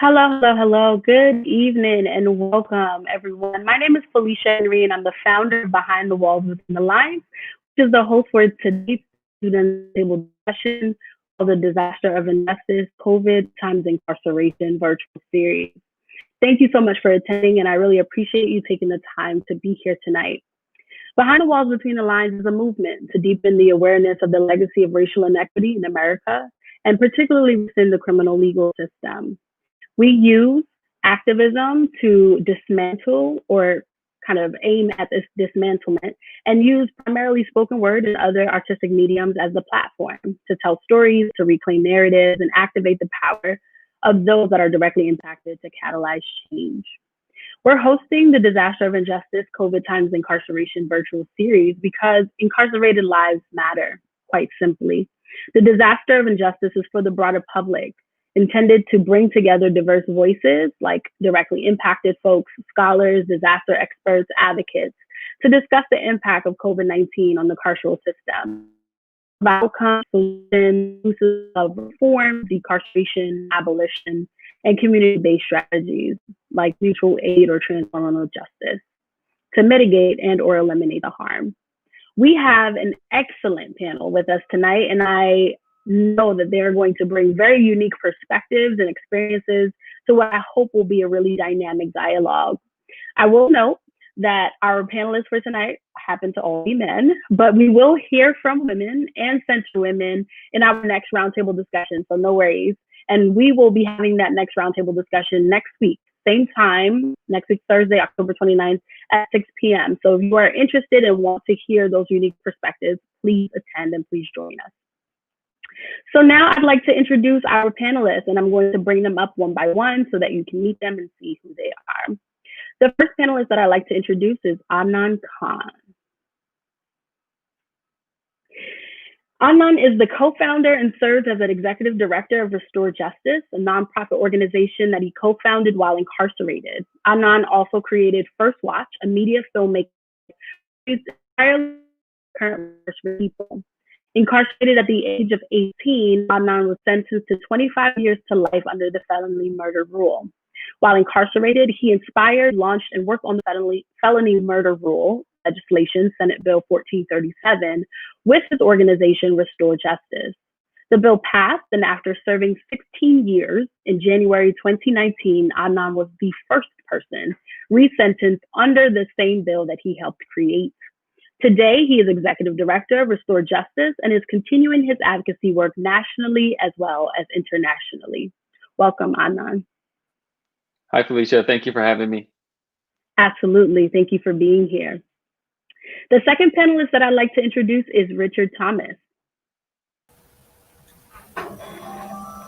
Hello. Good evening and welcome, everyone. My name is Felicia Henry, and I'm the founder of Behind the Walls Within the Lines, which is the host for today's student table discussion of the disaster of injustice, COVID times incarceration virtual series. Thank you so much for attending, and I really appreciate you taking the time to be here tonight. Behind the Walls Between the Lines is a movement to deepen the awareness of the legacy of racial inequity in America, and particularly within the criminal legal system. We use activism to dismantle or kind of aim at this dismantlement and use primarily spoken word and other artistic mediums as the platform to tell stories, to reclaim narratives, and activate the power of those that are directly impacted to catalyze change. We're hosting the Disaster of Injustice COVID Times Incarceration virtual series because incarcerated lives matter, quite simply. The disaster of injustice is for the broader public, intended to bring together diverse voices like directly impacted folks, scholars, disaster experts, advocates, to discuss the impact of COVID-19 on the carceral system, outcomes, solutions of reform, decarceration, abolition, and community-based strategies like mutual aid or transformative justice to mitigate and or eliminate the harm. We have an excellent panel with us tonight, and I know that they're going to bring very unique perspectives and experiences to what I hope will be a really dynamic dialogue. I will note that our panelists for tonight happen to all be men, but we will hear from women and center women in our next roundtable discussion, so no worries. And we will be having that next roundtable discussion next week, same time, next week, Thursday, October 29th at 6 p.m. So if you are interested and want to hear those unique perspectives, please attend and please join us. So now I'd like to introduce our panelists, and I'm going to bring them up one by one so that you can meet them and see who they are. The first panelist that I'd like to introduce is Adnan Khan. Adnan is the co-founder and serves as an executive director of Restore Justice, a nonprofit organization that he co-founded while incarcerated. Adnan also created First Watch, a media filmmaker entirely current for people. Incarcerated at the age of 18, Adnan was sentenced to 25 years to life under the felony murder rule. While incarcerated, he inspired, launched, and worked on the felony murder rule legislation, Senate Bill 1437, with his organization, Restore Justice. The bill passed, and after serving 16 years, in January 2019, Adnan was the first person resentenced under the same bill that he helped create. Today, he is executive director of Restore Justice and is continuing his advocacy work nationally as well as internationally. Welcome, Adnan. Hi, Felicia. Thank you for having me. Absolutely. Thank you for being here. The second panelist that I'd like to introduce is Richard Thomas.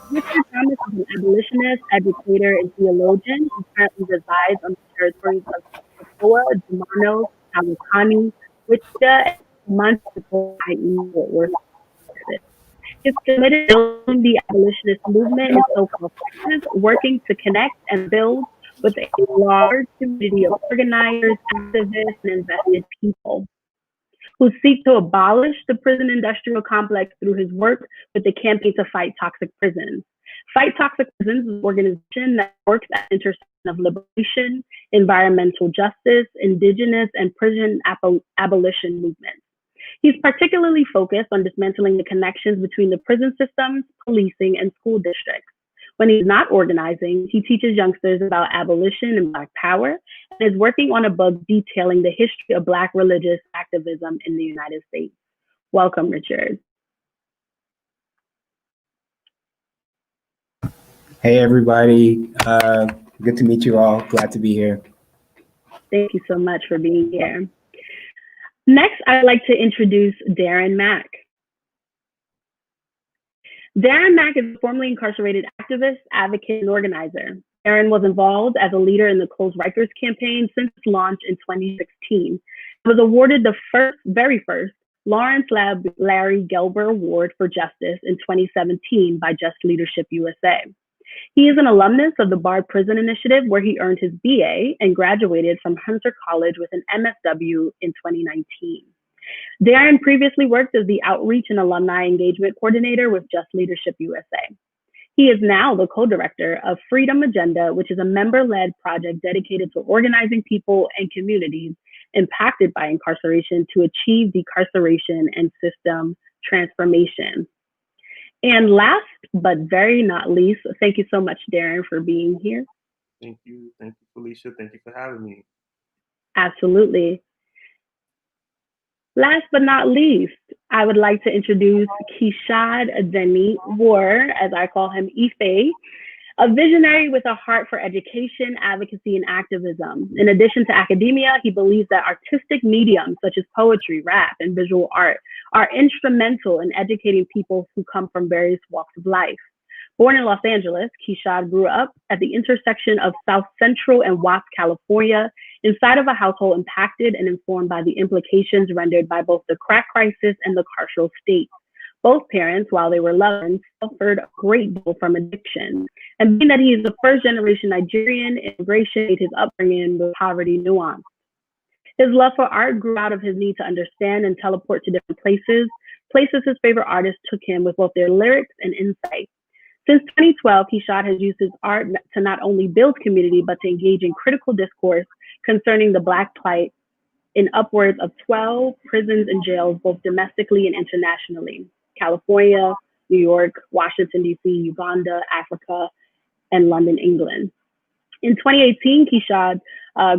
Richard Thomas is an abolitionist, educator, and theologian who currently resides on the territories of Sokoa, Dumano, Tawakani, Wichita, and Montreal, i.e. Fort Worth, Texas. He's committed to building the abolitionist movement in so-called Texas, working to connect and build with a large community of organizers, activists, and invested people who seek to abolish the prison industrial complex through his work with the Campaign to Fight Toxic Prisons. Fight Toxic Prisons is an organization that works at the intersection of liberation, environmental justice, indigenous, and prison abolition movements. He's particularly focused on dismantling the connections between the prison systems, policing, and school districts. When he's not organizing, he teaches youngsters about abolition and Black power, and is working on a book detailing the history of Black religious activism in the United States. Welcome, Richard. Hey, everybody. Good to meet you all. Glad to be here. Thank you so much for being here. Next, I'd like to introduce Darren Mack. Darren Mack is a formerly incarcerated activist, advocate, and organizer. Darren was involved as a leader in the Closed Rikers campaign since its launch in 2016. He was awarded the very first Lawrence Larry Gelber Award for Justice in 2017 by Just Leadership USA. He is an alumnus of the Barred Prison Initiative, where he earned his BA and graduated from Hunter College with an MSW in 2019. Darren previously worked as the Outreach and Alumni Engagement Coordinator with Just Leadership USA. He is now the co-director of Freedom Agenda, which is a member-led project dedicated to organizing people and communities impacted by incarceration to achieve decarceration and system transformation. And last but very not least, thank you so much, Darren, for being here. Thank you, Felicia. Thank you for having me. Absolutely. Last but not least, I would like to introduce Keshad Adeni War, as I call him, Ife, a visionary with a heart for education, advocacy, and activism. In addition to academia, he believes that artistic mediums such as poetry, rap, and visual art are instrumental in educating people who come from various walks of life. Born in Los Angeles, Keshad grew up at the intersection of South Central and Watts, California, inside of a household impacted and informed by the implications rendered by both the crack crisis and the carceral state. Both parents, while they were loving, suffered a great deal from addiction. And being that he is a first-generation Nigerian, immigration made his upbringing with poverty nuanced. His love for art grew out of his need to understand and teleport to different places his favorite artists took him with both their lyrics and insight. Since 2012, Keshad has used his art to not only build community, but to engage in critical discourse concerning the Black plight in upwards of 12 prisons and jails, both domestically and internationally: California, New York, Washington, D.C., Uganda, Africa, and London, England. In 2018, Keshad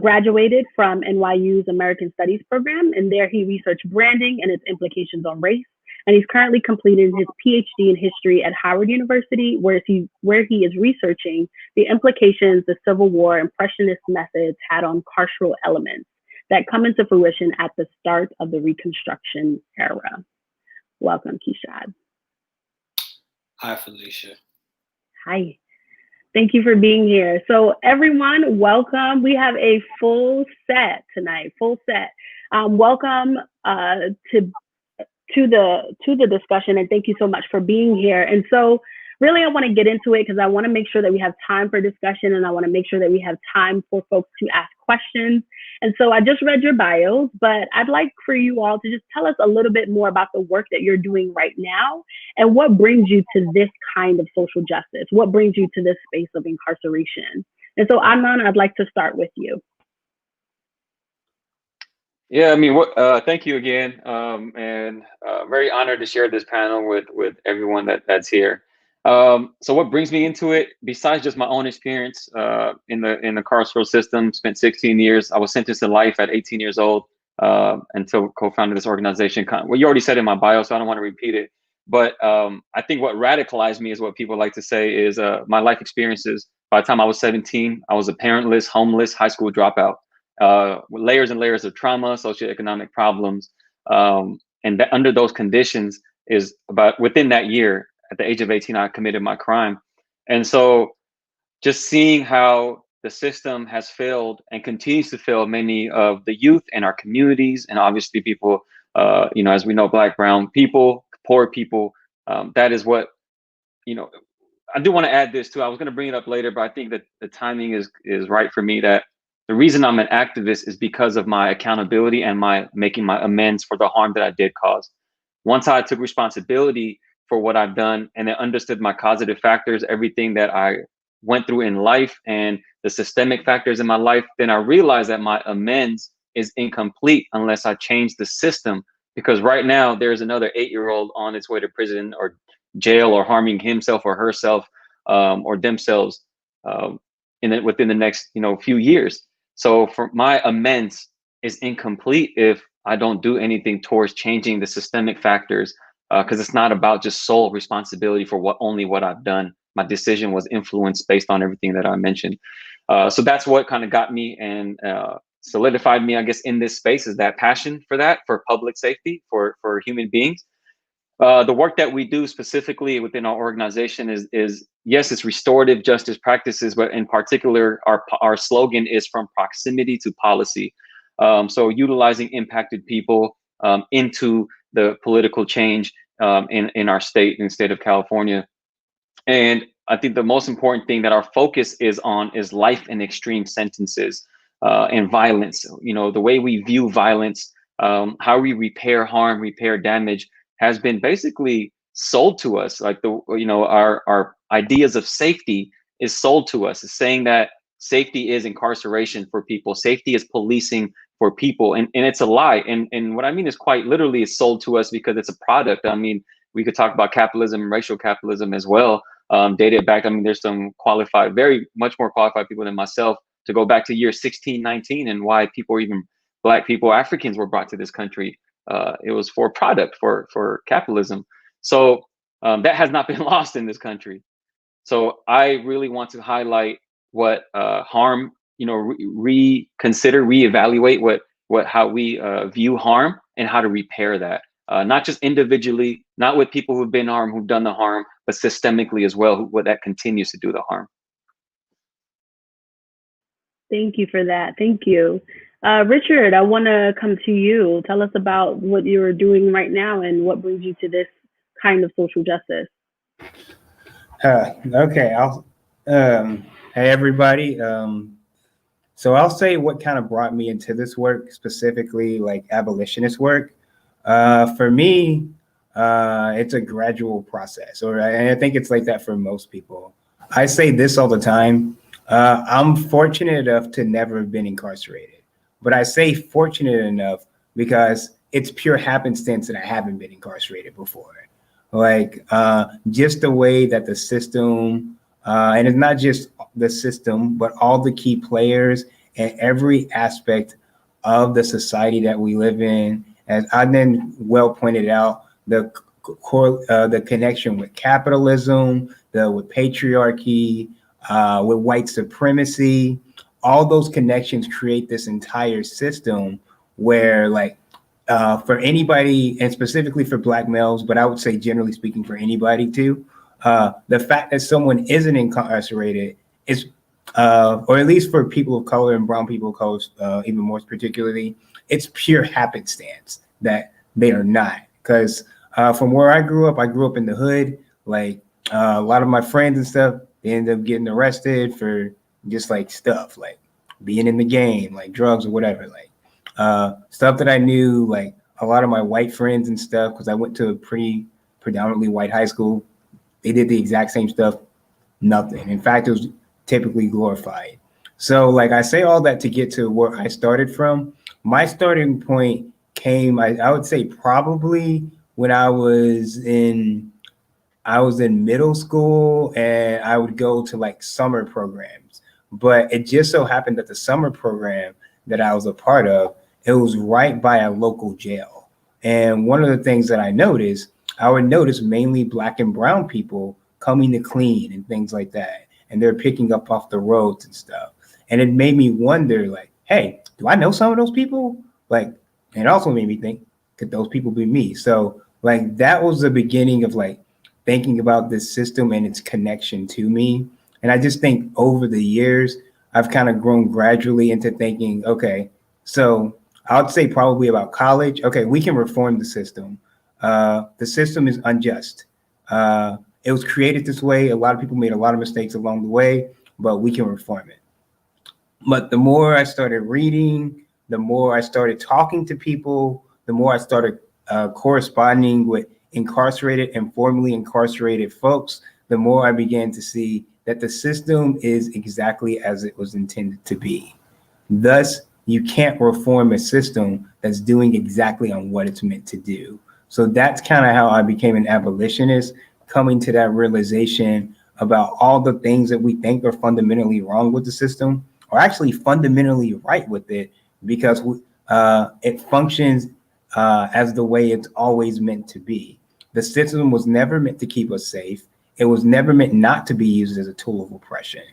graduated from NYU's American Studies program, and there he researched branding and its implications on race. And he's currently completed his PhD in history at Howard University, where he is researching the implications the Civil War impressionist methods had on carceral elements that come into fruition at the start of the Reconstruction era. Welcome, Keshad. Hi, Felicia. Hi. Thank you for being here. So everyone, welcome. We have a full set tonight, welcome to the discussion, and thank you so much for being here. And so really I want to get into it because I want to make sure that we have time for discussion, and I want to make sure that we have time for folks to ask questions. And so I just read your bios, but I'd like for you all to just tell us a little bit more about the work that you're doing right now and what brings you to this kind of social justice, what brings you to this space of incarceration. And so Adnan, I'd like to start with you. Yeah, I mean, thank you again, and very honored to share this panel with everyone that's here. So what brings me into it, besides just my own experience in the carceral system? Spent 16 years. I was sentenced to life at 18 years old until co-founded this organization. Well, you already said in my bio, so I don't want to repeat it. But I think what radicalized me is what people like to say is my life experiences. By the time I was 17, I was a parentless, homeless, high school dropout. With layers and layers of trauma, socioeconomic problems, and under those conditions is about within that year, at the age of 18, I committed my crime. And so just seeing how the system has failed and continues to fail many of the youth in our communities, and obviously people, as we know, Black, brown people, poor people, that is what, I do want to add this too. I was going to bring it up later, but I think that the timing is right for me. That the reason I'm an activist is because of my accountability and my making my amends for the harm that I did cause. Once I took responsibility for what I've done and then understood my causative factors, everything that I went through in life and the systemic factors in my life, then I realized that my amends is incomplete unless I change the system. Because right now there's another 8-year-old on its way to prison or jail or harming himself or herself or themselves within the next few years. So for my amends is incomplete if I don't do anything towards changing the systemic factors, because it's not about just sole responsibility for what I've done. My decision was influenced based on everything that I mentioned. So that's what kind of got me and solidified me, I guess, in this space, is that passion for public safety, for human beings. The work that we do specifically within our organization is yes, it's restorative justice practices, but in particular, our slogan is from proximity to policy. So utilizing impacted people into the political change in our state, in the state of California. And I think the most important thing that our focus is on is life in extreme sentences and violence. The way we view violence, how we repair harm, repair damage, has been basically sold to us. Like our ideas of safety is sold to us. It's saying that safety is incarceration for people. Safety is policing for people. And it's a lie. And what I mean is quite literally it's sold to us because it's a product. I mean, we could talk about capitalism and racial capitalism as well. Data back, I mean, there's some qualified, very much more qualified people than myself to go back to year 1619 and why people, even Black people, Africans were brought to this country. It was for product, for capitalism. So that has not been lost in this country. So I really want to highlight what harm, reconsider, reevaluate how we view harm and how to repair that. Not just individually, not with people who've been harmed, who've done the harm, but systemically as well, what that continues to do the harm. Thank you for that. Thank you. Richard, I want to come to you. Tell us about what you're doing right now and what brings you to this kind of social justice. Okay, hey everybody. So I'll say what kind of brought me into this work, specifically like abolitionist work. For me, it's a gradual process, and I think it's like that for most people. I say this all the time. I'm fortunate enough to never have been incarcerated, but I say fortunate enough because it's pure happenstance that I haven't been incarcerated before. Like just the way that the system, and it's not just the system, but all the key players and every aspect of the society that we live in, as Adnan well pointed out, the connection with capitalism, with patriarchy, with white supremacy, all those connections create this entire system where, like, for anybody, and specifically for Black males, but I would say generally speaking for anybody too, the fact that someone isn't incarcerated is, or at least for people of color and brown people of color, even more particularly, it's pure happenstance that they are not. Because from where I grew up in the hood. Like a lot of my friends and stuff, they end up getting arrested for just like stuff like being in the game, like drugs or whatever, like stuff that I knew, like a lot of my white friends and stuff, because I went to a pretty predominantly white high school. They did the exact same stuff, nothing. In fact, it was typically glorified. So like I say all that to get to where I started from. My starting point came, I would say probably when I was in middle school, and I would go to like summer programs. But it just so happened that the summer program that I was a part of, it was right by a local jail. And one of the things that I would notice mainly Black and brown people coming to clean and things like that. And they're picking up off the roads and stuff. And it made me wonder, like, hey, do I know some of those people? Like, and it also made me think, could those people be me? So like, that was the beginning of like thinking about this system and its connection to me. And I just think over the years, I've kind of grown gradually into thinking, okay, so I would say probably about college, okay, we can reform the system. The system is unjust. It was created this way. A lot of people made a lot of mistakes along the way, but we can reform it. But the more I started reading, the more I started talking to people, the more I started corresponding with incarcerated and formerly incarcerated folks, the more I began to see that the system is exactly as it was intended to be. Thus, you can't reform a system that's doing exactly on what it's meant to do. So that's kind of how I became an abolitionist, coming to that realization about all the things that we think are fundamentally wrong with the system are actually fundamentally right with it, because it functions as the way it's always meant to be. The system was never meant to keep us safe. It was never meant not to be used as a tool of oppression.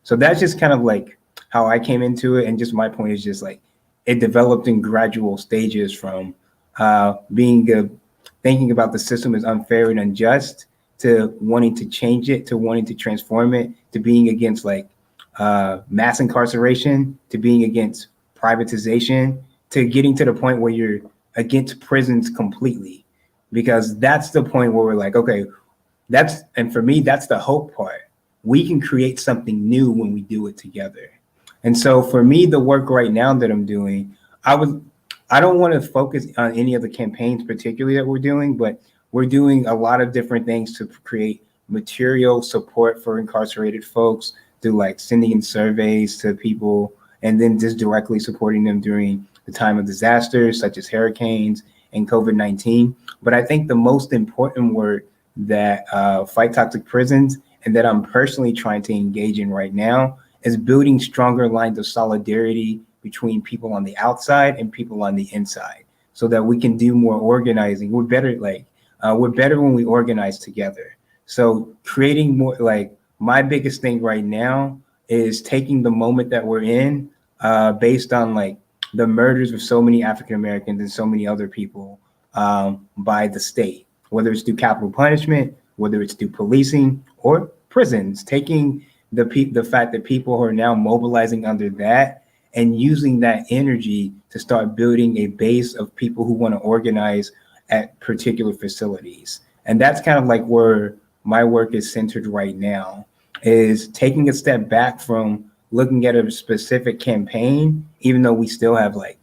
So that's just kind of like how I came into it. And just my point is just like, it developed in gradual stages from thinking about the system as unfair and unjust, to wanting to change it, to wanting to transform it, to being against like mass incarceration, to being against privatization, to getting to the point where you're against prisons completely. Because that's the point where we're like, okay, and for me, that's the hope part. We can create something new when we do it together. And so for me, the work right now that I'm doing, I don't want to focus on any of the campaigns particularly that we're doing, but we're doing a lot of different things to create material support for incarcerated folks through like sending in surveys to people and then just directly supporting them during the time of disasters such as hurricanes and COVID-19. But I think the most important work that Fight Toxic Prisons and that I'm personally trying to engage in right now is building stronger lines of solidarity between people on the outside and people on the inside so that we can do more organizing. We're better when we organize together. So creating more, like my biggest thing right now is taking the moment that we're in based on like the murders of so many African Americans and so many other people by the state, whether it's through capital punishment, whether it's through policing or prisons, taking the fact that people are now mobilizing under that and using that energy to start building a base of people who want to organize at particular facilities. And that's kind of like where my work is centered right now, is taking a step back from looking at a specific campaign, even though we still have like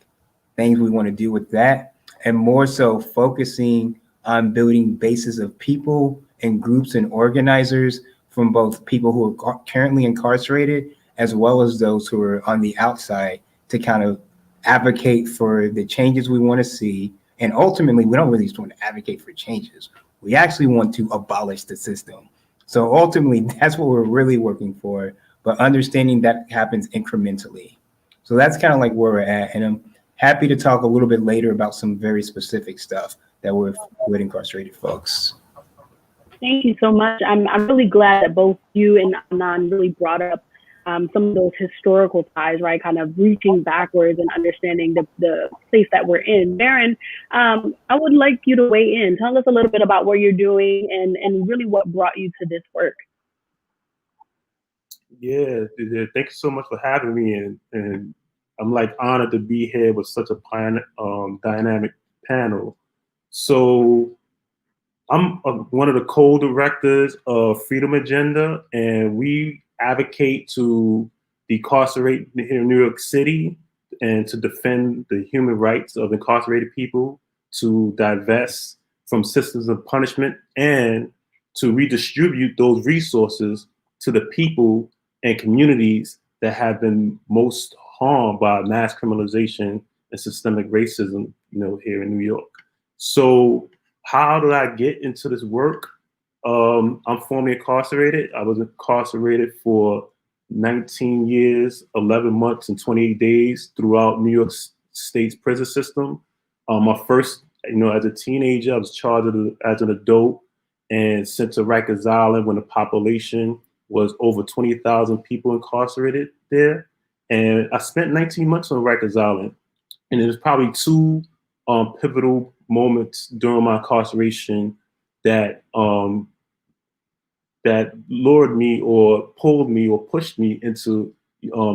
things we want to do with that, and more so focusing on building bases of people and groups and organizers from both people who are currently incarcerated as well as those who are on the outside to kind of advocate for the changes we want to see. And ultimately, we don't really just want to advocate for changes. We actually want to abolish the system. So ultimately, that's what we're really working for, but understanding that happens incrementally. So that's kind of like where we're at. And I'm happy to talk a little bit later about some very specific stuff that we're with incarcerated folks. Thank you so much. I'm really glad that both you and Anan really brought up some of those historical ties, right? Kind of reaching backwards and understanding the place that we're in. Baron, I would like you to weigh in. Tell us a little bit about what you're doing and really what brought you to this work. Yeah, thank you so much for having me, and I'm like honored to be here with such a dynamic panel. So I'm one of the co-directors of Freedom Agenda, and we advocate to decarcerate here in New York City and to defend the human rights of incarcerated people, to divest from systems of punishment, and to redistribute those resources to the people and communities that have been most harmed by mass criminalization and systemic racism, here in New York. So how did I get into this work? I'm formerly incarcerated. I was incarcerated for 19 years, 11 months, and 28 days throughout New York State's prison system. My first, as a teenager, I was charged as an adult and sent to Rikers Island when the population was over 20,000 people incarcerated there. And I spent 19 months on Rikers Island. And it was probably two pivotal moments during my incarceration that that lured me or pulled me or pushed me into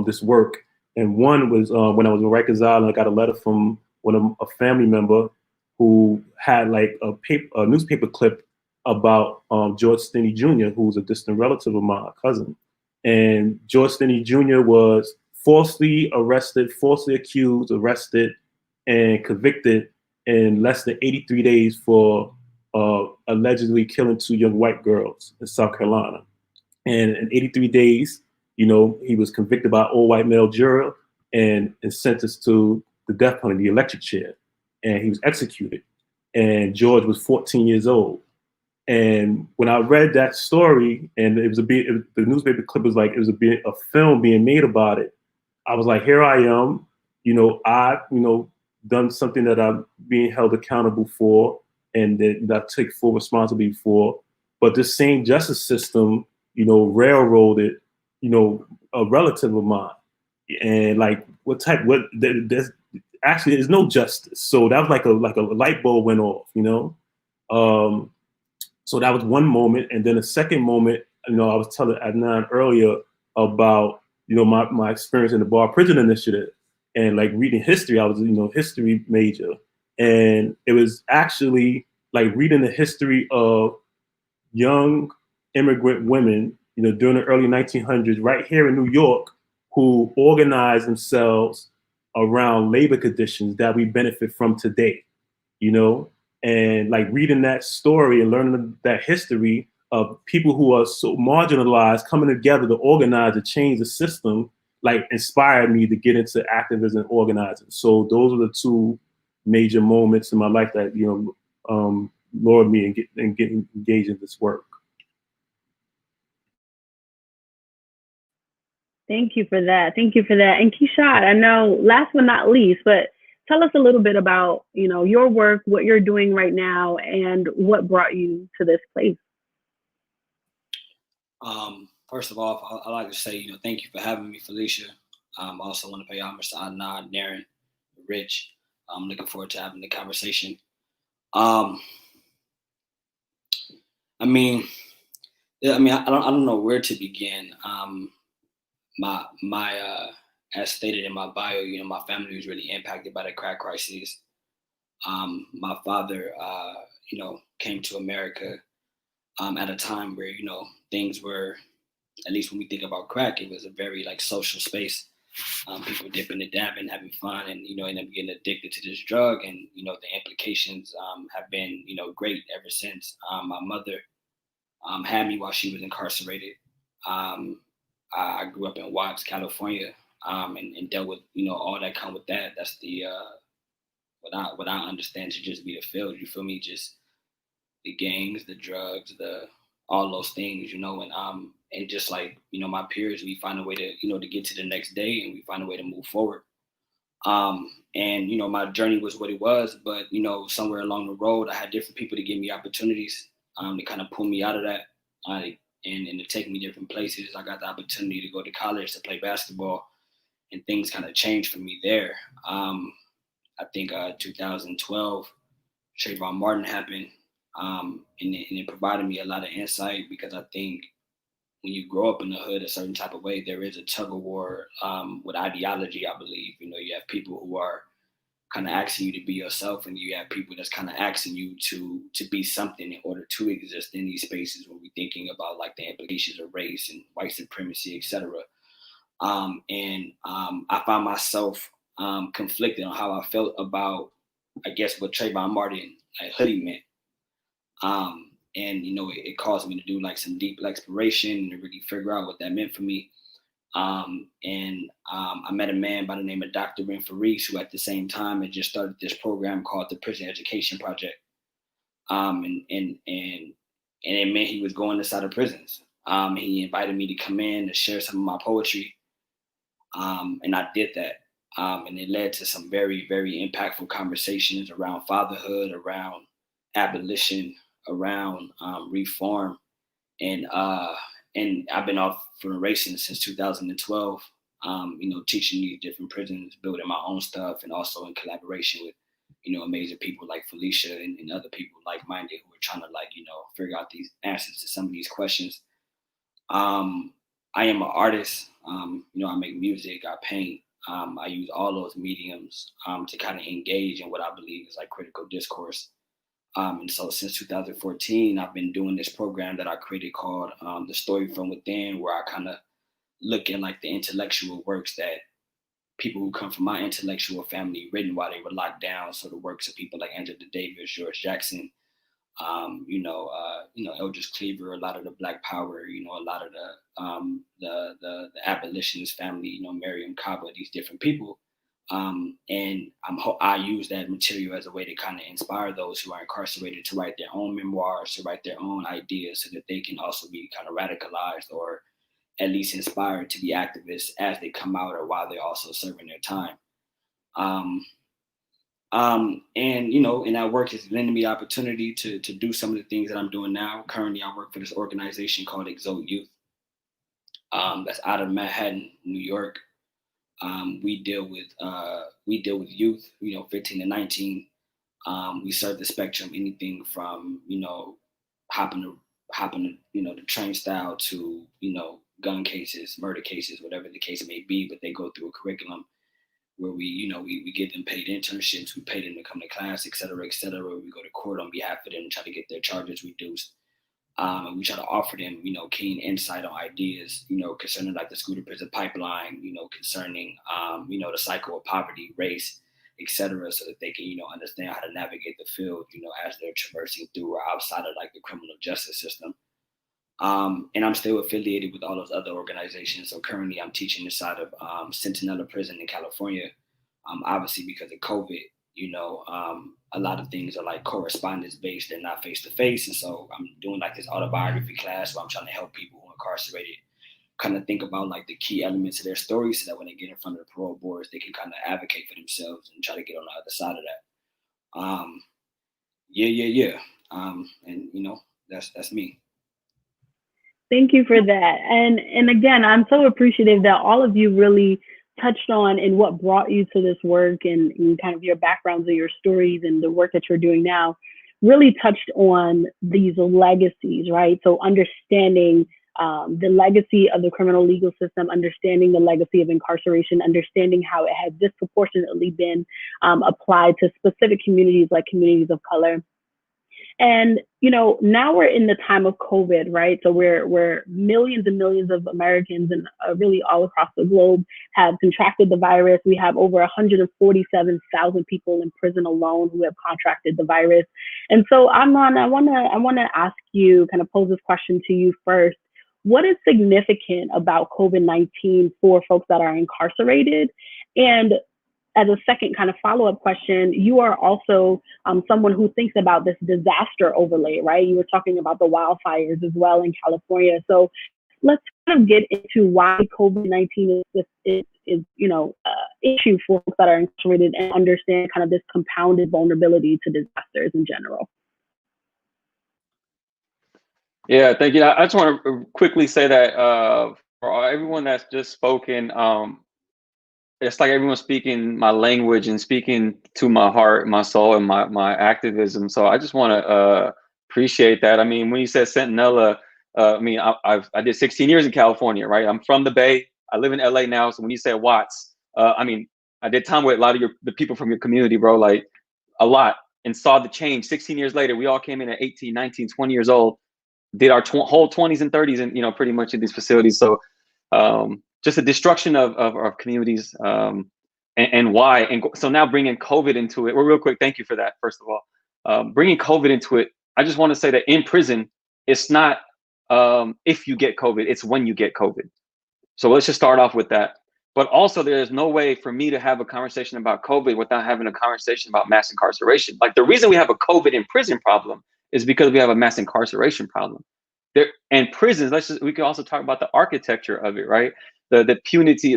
this work. And one was when I was in Rikers Island, I got a letter from a family member who had like a newspaper clip about George Stinney Jr., who was a distant relative of my cousin. And George Stinney Jr. was falsely arrested, falsely accused, arrested, and convicted in less than 83 days for allegedly killing two young white girls in South Carolina. And in 83 days, he was convicted by an all white male juror and sentenced to the death penalty, the electric chair. And he was executed. And George was 14 years old. And when I read that story, and the newspaper clip was like, it was a film being made about it. I was like, here I am, I've, done something that I'm being held accountable for and that I take full responsibility for. But this same justice system, railroaded, a relative of mine. And like, there's no justice. So that was like a light bulb went off, So that was one moment. And then a second moment, I was telling Adnan earlier about, my experience in the Bar Prison Initiative and like reading history. I was, history major. And it was actually like reading the history of young immigrant women, during the early 1900s, right here in New York, who organized themselves around labor conditions that we benefit from today, And like reading that story and learning that history of people who are so marginalized coming together to organize to change the system, like inspired me to get into activism and organizing. So those are the two major moments in my life that, lured me and get engaged in this work. Thank you for that. Thank you for that. And Keshad, I know last but not least, but tell us a little bit about, your work, what you're doing right now, and what brought you to this place. First of all, I'd like to say, thank you for having me, Felicia. I also want to pay homage to Adnan, Darren, Rich. I'm looking forward to having the conversation. I don't know where to begin. As stated in my bio, my family was really impacted by the crack crisis. My father, came to America at a time where, things were, at least when we think about crack, it was a very social space. People dipping and dabbing, having fun, and end up getting addicted to this drug, and the implications have been great ever since. My mother had me while she was incarcerated. I grew up in Watts, California, and dealt with all that come with that. That's the what I understand to just be the field. You feel me? Just the gangs, the drugs, all those things, and just my peers, we find a way to to get to the next day, and we find a way to move forward. And my journey was what it was, but somewhere along the road, I had different people to give me opportunities to kind of pull me out of that. And to take me different places. I got the opportunity to go to college to play basketball, and things kind of changed for me there. I think 2012, Trayvon Martin happened, and it provided me a lot of insight, because I think when you grow up in the hood a certain type of way, there is a tug of war with ideology, I believe. You have people who are kind of asking you to be yourself, and you have people that's kind of asking you to be something in order to exist in these spaces when we're thinking about the implications of race and white supremacy, etc. I found myself conflicted on how I felt about, I guess, what Trayvon Martin hoodie meant. It caused me to do some deep exploration and to really figure out what that meant for me. I met a man by the name of Dr. Ben Faris, who at the same time had just started this program called the Prison Education Project. And it meant he was going inside of prisons. He invited me to come in to share some of my poetry. And I did that. And it led to some very, very impactful conversations around fatherhood, around abolition, around reform. And I've been off from racing since 2012, teaching these different prisons, building my own stuff, and also in collaboration with, amazing people like Felicia and other people like-minded who are trying to figure out these answers to some of these questions. I am an artist. I make music, I paint. I use all those mediums to kind of engage in what I believe is critical discourse. And so since 2014, I've been doing this program that I created called The Story From Within, where I kind of look at the intellectual works that people who come from my intellectual family written while they were locked down. So the works of people like Angela Davis, George Jackson, Eldridge Cleaver, a lot of the Black Power, a lot of the abolitionist family, Miriam Kaba, these different people. And I use that material as a way to kind of inspire those who are incarcerated to write their own memoirs, to write their own ideas, so that they can also be kind of radicalized, or at least inspired to be activists as they come out or while they're also serving their time. And that work is lending me the opportunity to do some of the things that I'm doing now. Currently, I work for this organization called Exalt Youth. That's out of Manhattan, New York. We deal with youth, 15 to 19. We serve the spectrum, anything from hopping the train style to gun cases, murder cases, whatever the case may be. But they go through a curriculum where we give them paid internships, we pay them to come to class, et cetera, et cetera. We go to court on behalf of them and try to get their charges reduced. And we try to offer them, keen insight on ideas, concerning the school to prison pipeline, concerning, the cycle of poverty, race, et cetera, so that they can, understand how to navigate the field, as they're traversing through or outside of the criminal justice system. And I'm still affiliated with all those other organizations. So currently I'm teaching inside of Centinela Prison in California. Obviously because of COVID, you know, a lot of things are like correspondence based and not face to face. And so I'm doing like this autobiography class where I'm trying to help people who are incarcerated kind of think about like the key elements of their story so that when they get in front of the parole boards, they can kind of advocate for themselves and try to get on the other side of that. And you know, that's me. Thank you for that. And again, I'm so appreciative that all of you really touched on and what brought you to this work and kind of your backgrounds and your stories and the work that you're doing now really touched on these legacies, right? So understanding the legacy of the criminal legal system, understanding the legacy of incarceration, understanding how it has disproportionately been applied to specific communities like communities of color. And, you know, now we're in the time of COVID, right? So we're millions and millions of Americans and really all across the globe have contracted the virus. We have over 147,000 people in prison alone who have contracted the virus. And so Amnon, I want to ask you, kind of pose this question to you first. What is significant about COVID-19 for folks that are incarcerated? And as a second kind of follow-up question, you are also someone who thinks about this disaster overlay, right? You were talking about the wildfires as well in California. So let's kind of get into why COVID-19 is you know, issue for folks that are incarcerated and understand kind of this compounded vulnerability to disasters in general. Yeah, thank you. I just want to quickly say that for everyone that's just spoken, it's like everyone's speaking my language and speaking to my heart, my soul, and my activism. So I just want to appreciate that. I mean, when you said Centinela, I mean, I did 16 years in California, right? I'm from the Bay. I live in LA now. So when you said Watts, I mean, I did time with a lot of the people from your community, bro, like a lot, and saw the change. 16 years later, we all came in at 18, 19, 20 years old, did our whole 20s and 30s and, you know, pretty much in these facilities. So just the destruction of communities and why. And so now bringing COVID into it, well, real quick, thank you for that, first of all. Bringing COVID into it, I just want to say that in prison, it's not if you get COVID, it's when you get COVID. So let's just start off with that. But also there's no way for me to have a conversation about COVID without having a conversation about mass incarceration. Like the reason we have a COVID in prison problem is because we have a mass incarceration problem. And prisons, we can also talk about the architecture of it, right? The punity,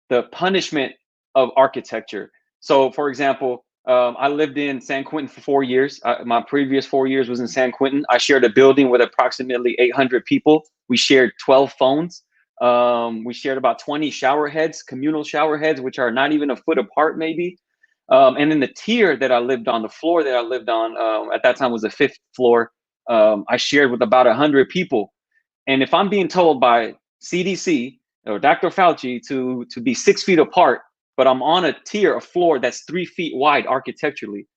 the punishment of architecture. So for example, I lived in San Quentin for 4 years. My previous 4 years was in San Quentin. I shared a building with approximately 800 people. We shared 12 phones. We shared about 20 shower heads, communal shower heads, which are not even a foot apart maybe. And then the tier that I lived on, the floor that I lived on at that time was the 5th floor. I shared with about 100 people. And if I'm being told by CDC or Dr. Fauci to be 6 feet apart, but I'm on a tier, a floor that's 3 feet wide architecturally,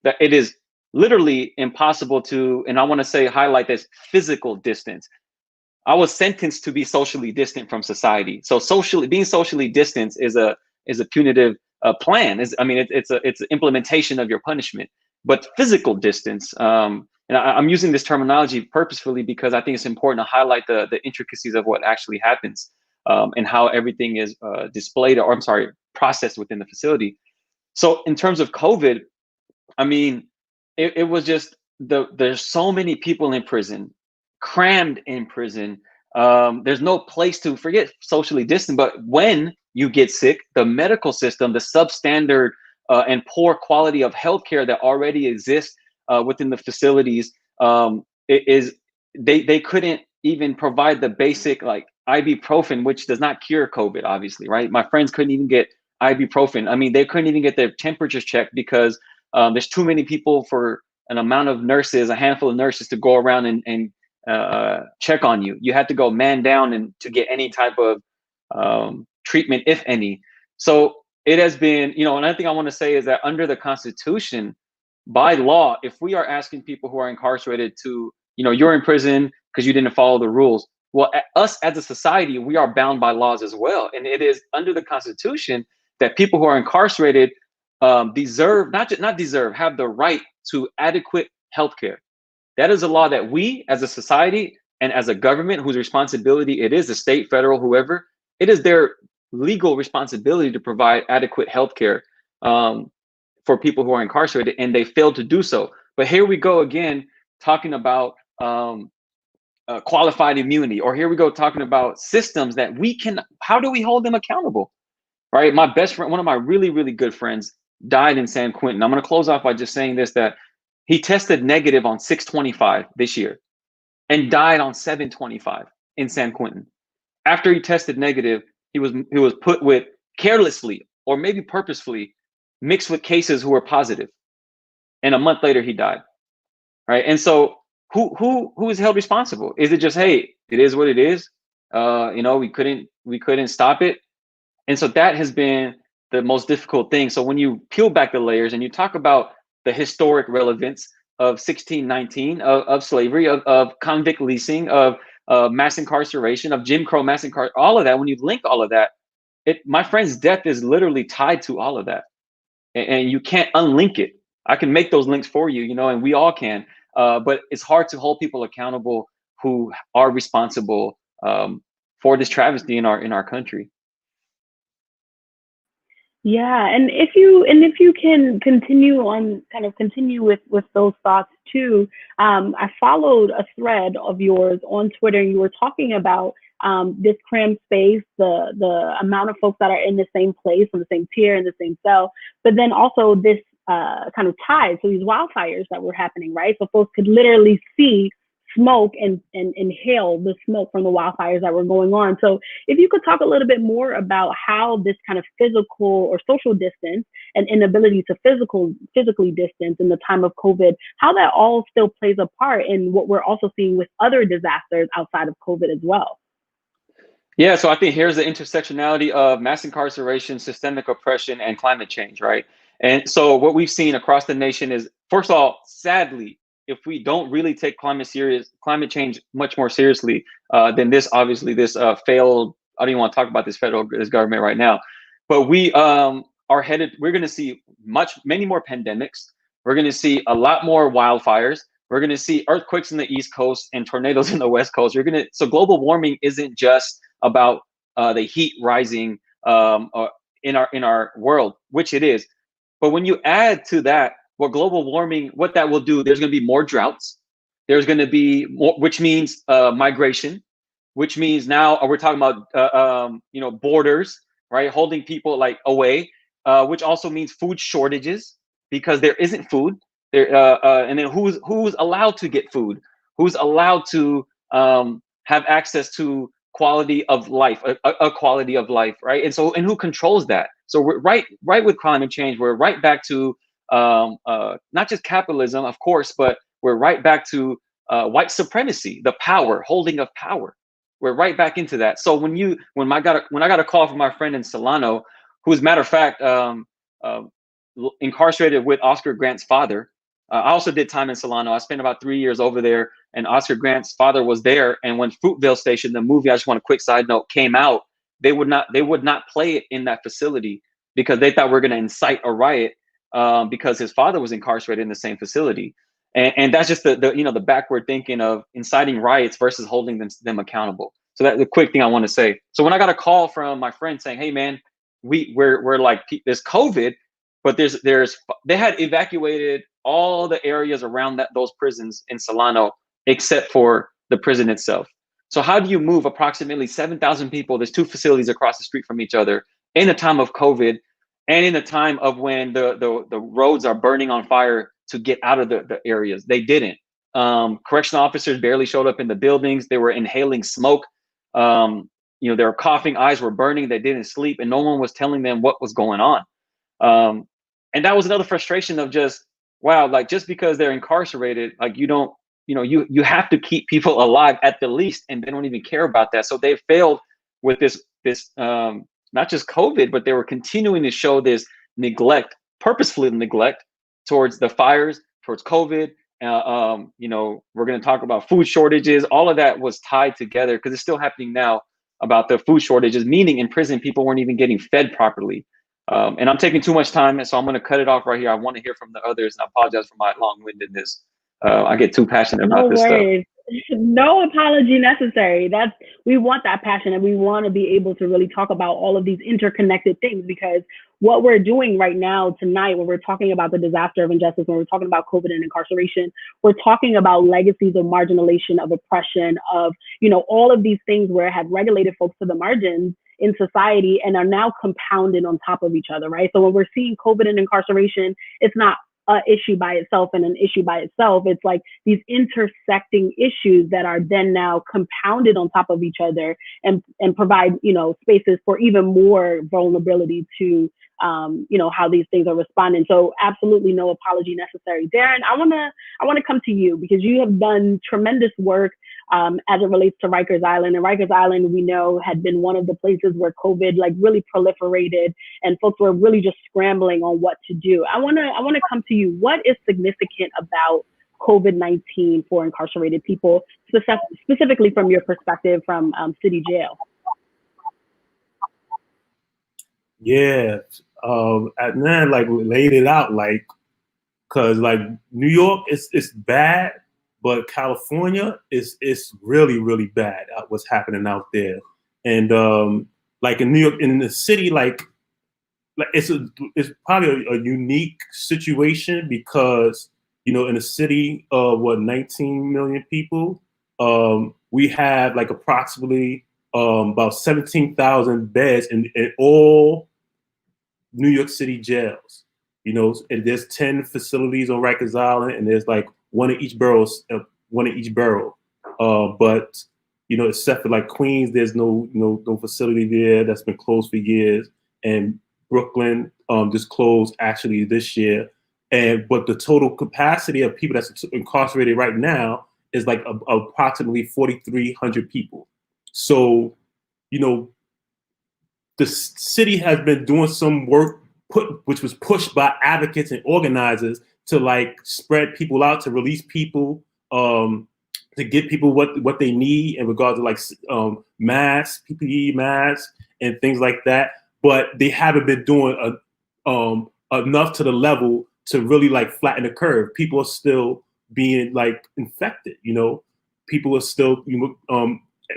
that it is literally impossible to, and I want to say, highlight this, physical distance. I was sentenced to be socially distant from society. So being socially distant is a punitive plan. It's an implementation of your punishment. But physical distance, and I'm using this terminology purposefully because I think it's important to highlight the intricacies of what actually happens and how everything is displayed, or I'm sorry, processed within the facility. So in terms of COVID, I mean, it was just there's so many people in prison, crammed in prison. There's no place to forget socially distant, but when you get sick, the medical system, the substandard and poor quality of healthcare that already exists within the facilities, they couldn't even provide the basic like ibuprofen, which does not cure COVID, obviously, right? My friends couldn't even get ibuprofen. I mean, they couldn't even get their temperatures checked because there's too many people for an amount of nurses, a handful of nurses to go around and check on you. You had to go man down and to get any type of treatment, if any. So it has been, you know, another thing I want to say is that under the Constitution, by law, if we are asking people who are incarcerated to, you know, you're in prison because you didn't follow the rules. Well, us as a society, we are bound by laws as well. And it is under the Constitution that people who are incarcerated deserve, have the right to adequate healthcare. That is a law that we as a society and as a government whose responsibility it is, the state, federal, whoever, it is their legal responsibility to provide adequate health care for people who are incarcerated, and they failed to do so. But here we go again, talking about qualified immunity, or here we go talking about systems that we can, how do we hold them accountable? Right? My best friend, one of my really, really good friends died in San Quentin. I'm going to close off by just saying this, that he tested negative on 6/25 this year and died on 7/25 in San Quentin. After he tested negative, he was put with carelessly or maybe purposefully mixed with cases who were positive. And a month later he died. Right? And so who is held responsible? Is it just, hey, it is what it is? We couldn't stop it. And so that has been the most difficult thing. So when you peel back the layers and you talk about the historic relevance of 1619, of slavery, of convict leasing, of mass incarceration, of Jim Crow mass incarceration, all of that, when you link all of that, my friend's death is literally tied to all of that. And you can't unlink it. I can make those links for you, and we all can. But it's hard to hold people accountable who are responsible for this travesty in our country. Yeah, and if you can continue with those thoughts too. I followed a thread of yours on Twitter, and you were talking about this cramped space, the amount of folks that are in the same place, on the same tier, in the same cell, but then also this kind of tide, so these wildfires that were happening, right? So folks could literally see smoke and inhale the smoke from the wildfires that were going on. So if you could talk a little bit more about how this kind of physical or social distance and inability to physically distance in the time of COVID, how that all still plays a part in what we're also seeing with other disasters outside of COVID as well. Yeah, so I think here's the intersectionality of mass incarceration, systemic oppression, and climate change, right? And so what we've seen across the nation is, first of all, sadly, if we don't really take climate change much more seriously, then this failed, I don't even want to talk about this government right now, but we are headed, we're going to see many more pandemics. We're going to see a lot more wildfires. We're going to see earthquakes in the East Coast and tornadoes in the West Coast. So global warming isn't just about the heat rising in our world, which it is. But when you add to that, what global warming, what that will do, there's going to be more droughts. There's going to be more, which means migration, which means now we're talking about borders, right? Holding people like away, which also means food shortages because there isn't food there. And then who's allowed to get food? Who's allowed to have access to quality of life, a quality of life, right? And who controls that? So we're right with climate change. We're right back to not just capitalism, of course, but we're right back to white supremacy, the holding of power. We're right back into that. So when I got a call from my friend in Solano, who, as a matter of fact, incarcerated with Oscar Grant's father. I also did time in Solano. I spent about 3 years over there, and Oscar Grant's father was there. And when Fruitvale Station, the movie, I just want a quick side note, came out, they would not play it in that facility because they thought we were going to incite a riot because his father was incarcerated in the same facility. And that's just the backward thinking of inciting riots versus holding them accountable. So that's the quick thing I want to say. So when I got a call from my friend saying, "Hey man, we're like, there's COVID, but they had evacuated all the areas around those prisons in Solano except for the prison itself. So how do you move approximately 7,000 people? There's two facilities across the street from each other in a time of COVID and in a time of when the roads are burning on fire to get out of the areas. They didn't. Correctional officers barely showed up in the buildings. They were inhaling smoke. They were coughing, eyes were burning. They didn't sleep, and no one was telling them what was going on. And that was another frustration of just, wow, like just because they're incarcerated, like you have to keep people alive at the least, and they don't even care about that. So they failed with this not just COVID, but they were continuing to show this purposeful neglect towards the fires, towards COVID. We're going to talk about food shortages. All of that was tied together because it's still happening now about the food shortages, meaning in prison, people weren't even getting fed properly. And I'm taking too much time, so I'm going to cut it off right here. I want to hear from the others, and I apologize for my long-windedness. I get too passionate No about this stuff. worries. No apology necessary. We want that passion, and we want to be able to really talk about all of these interconnected things, because what we're doing right now tonight, when we're talking about the disaster of injustice, when we're talking about COVID and incarceration, we're talking about legacies of marginalization, of oppression, of, all of these things where it had regulated folks to the margins in society and are now compounded on top of each other, right? So when we're seeing COVID and incarceration, it's not an issue by itself and an issue by itself. It's like these intersecting issues that are then now compounded on top of each other and provide, spaces for even more vulnerability to, how these things are responding. So absolutely no apology necessary. Darren, I want to come to you, because you have done tremendous work as it relates to Rikers Island. And Rikers Island, we know, had been one of the places where COVID really proliferated, and folks were really just scrambling on what to do. I want to come to you. What is significant about COVID-19 for incarcerated people, specifically from your perspective from City Jail? Yeah, and then we laid it out, cause New York it's bad, but California is really, really bad at what's happening out there. And in New York, in the city, it's probably a unique situation, because in a city of 19 million people, we have approximately about 17,000 beds in all New York City jails. And there's 10 facilities on Rikers Island, and there's one in each borough. But except for Queens, there's no facility there. That's been closed for years. And Brooklyn just closed actually this year. But the total capacity of people that's incarcerated right now is approximately 4,300 people. So, the city has been doing some work which was pushed by advocates and organizers to spread people out, to release people, to get people what they need in regards to masks, PPE masks, and things like that. But they haven't been doing enough to the level to really flatten the curve. People are still being infected. People are still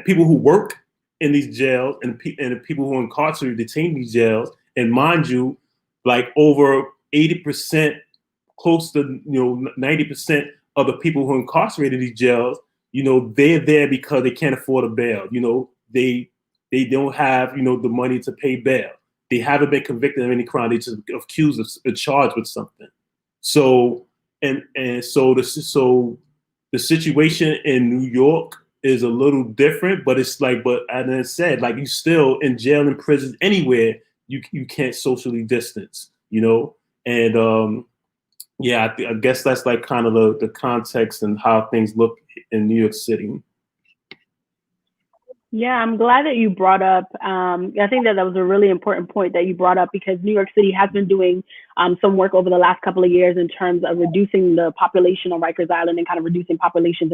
people who work in these jails and the people who are incarcerated, detained in these jails. And mind you, over 80%, close to 90% of the people who are incarcerated in these jails, they're there because they can't afford a bail. They don't have the money to pay bail. They haven't been convicted of any crime. They just accused or charged with something. So so the situation in New York is a little different, but it's but as I said, you still in jail and prisons anywhere, you can't socially distance, and yeah, I guess that's kind of the context and how things look in New York City. Yeah, I'm glad that you brought up, I think that was a really important point that you brought up, because New York City has been doing some work over the last couple of years in terms of reducing the population on Rikers Island and kind of reducing populations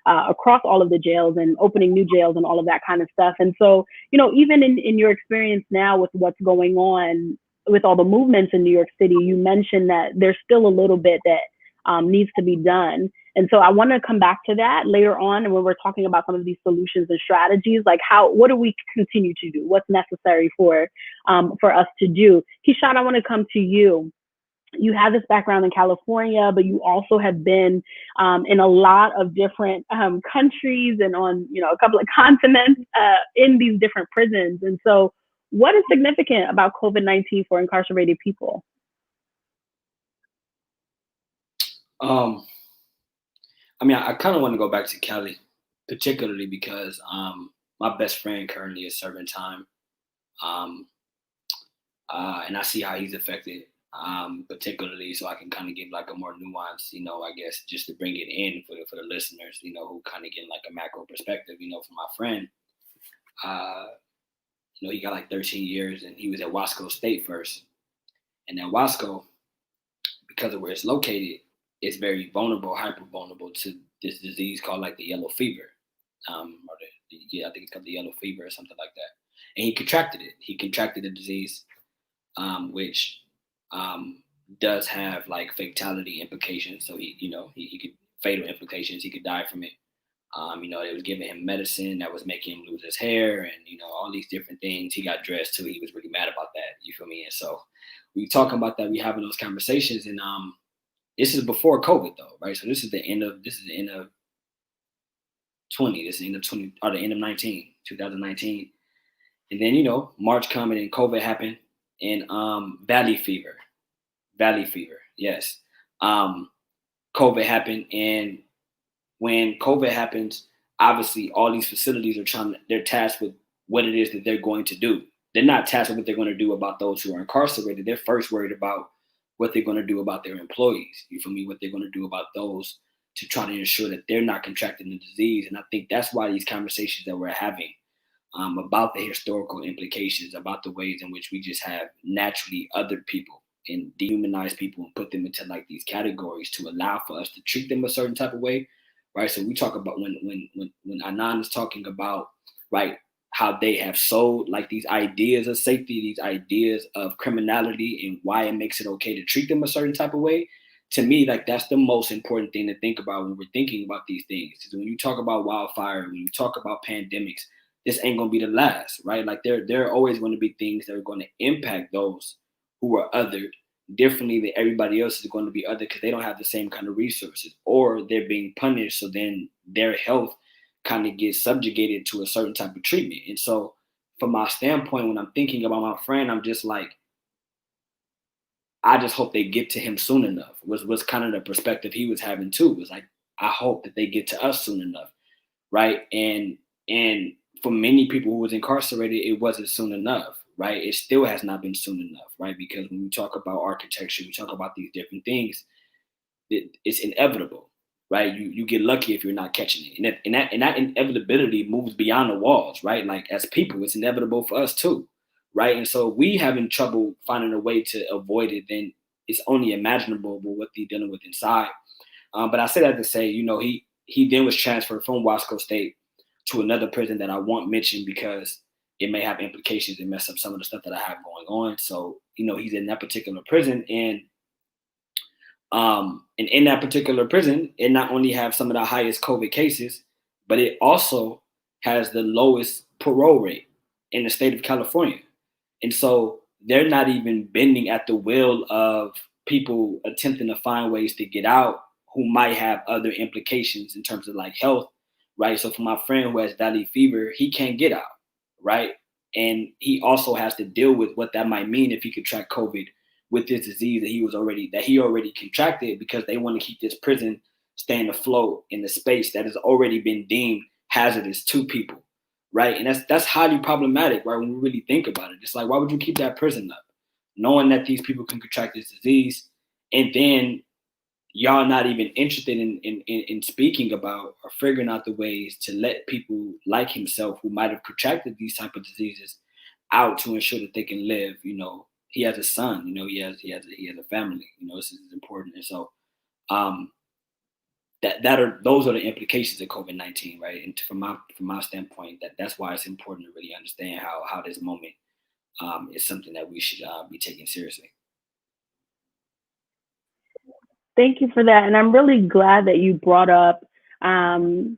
across all of the jails and opening new jails and all of that kind of stuff. And so, even in your experience now with what's going on with all the movements in New York City, you mentioned that there's still a little bit that needs to be done. And so I want to come back to that later on, and when we're talking about some of these solutions and strategies, what do we continue to do? What's necessary for us to do? Keshad, I want to come to you. You have this background in California, but you also have been in a lot of different countries and on a couple of continents in these different prisons. And so, what is significant about COVID-19 for incarcerated people? I kind of want to go back to Cali, particularly because my best friend currently is serving time, and I see how he's affected. Particularly, so I can kind of give a more nuance, I guess, just to bring it in for the listeners, who kind of get a macro perspective, for my friend. He got 13 years, and he was at Wasco State first, and at Wasco, because of where it's located, it's very vulnerable, hyper vulnerable to this disease called the yellow fever, I think it's called the yellow fever or something like that. And he contracted it. He contracted the disease, which does have fatality implications. So he could fatal implications. He could die from it. You know, they was giving him medicine that was making him lose his hair and, you know, all these different things. He got dressed too. He was really mad about that. You feel me? And so we talking about that. We having those conversations, and this is before COVID though, right? So this is the end of 20. This is the end of 20 or the end of 2019. And then, you know, March coming and COVID happened, and valley fever. Yes. COVID happened, and when COVID happens, obviously all these facilities they're tasked with what it is that they're going to do. They're not tasked with what they're going to do about those who are incarcerated. They're first worried about what they're going to do about their employees. You feel me? What they're going to do about those to try to ensure that they're not contracting the disease. And I think that's why these conversations that we're having about the historical implications, about the ways in which we just have naturally othered people and dehumanize people and put them into like these categories to allow for us to treat them a certain type of way, right? So we talk about when Anan is talking about, right, how they have sold like these ideas of safety, these ideas of criminality, and why it makes it okay to treat them a certain type of way. To me, like that's the most important thing to think about when we're thinking about these things. Because when you talk about wildfire, when you talk about pandemics, this ain't gonna be the last, right? Like there are always going to be things that are going to impact those who are othered differently than everybody else is going to be othered because they don't have the same kind of resources, or they're being punished. So then their health kind of gets subjugated to a certain type of treatment. And so from my standpoint, when I'm thinking about my friend, I'm just like, I just hope they get to him soon enough was kind of the perspective he was having too. It was like, I hope that they get to us soon enough. Right. And for many people who was incarcerated, it wasn't soon enough. Right. It still has not been soon enough. Right. Because when we talk about architecture, we talk about these different things, it's inevitable. Right. You get lucky if you're not catching it. And that inevitability moves beyond the walls. Right. Like as people, it's inevitable for us too. Right. And so we having trouble finding a way to avoid it, then it's only imaginable what they're dealing with inside. But I say that to say, you know, he then was transferred from Wasco State to another prison that I won't mention because it may have implications and mess up some of the stuff that I have going on. So, you know, he's in that particular prison, and in that particular prison, it not only have some of the highest COVID cases, but it also has the lowest parole rate in the state of California. And so they're not even bending at the will of people attempting to find ways to get out who might have other implications in terms of like health, right? So for my friend who has valley fever, he can't get out, right? And he also has to deal with what that might mean if he contract COVID with this disease that he already contracted, because they want to keep this prison staying afloat in the space that has already been deemed hazardous to people. Right. And that's highly problematic, right? When we really think about it, it's like, why would you keep that prison up knowing that these people can contract this disease? And then y'all not even interested in speaking about or figuring out the ways to let people like himself who might have contracted these type of diseases out to ensure that they can live. You know, he has a son, you know, he has a family, you know, this is important. And so those are the implications of COVID-19, right? And from my standpoint, that's why it's important to really understand how this moment is something that we should be taking seriously. Thank you for that, and I'm really glad that you brought up, you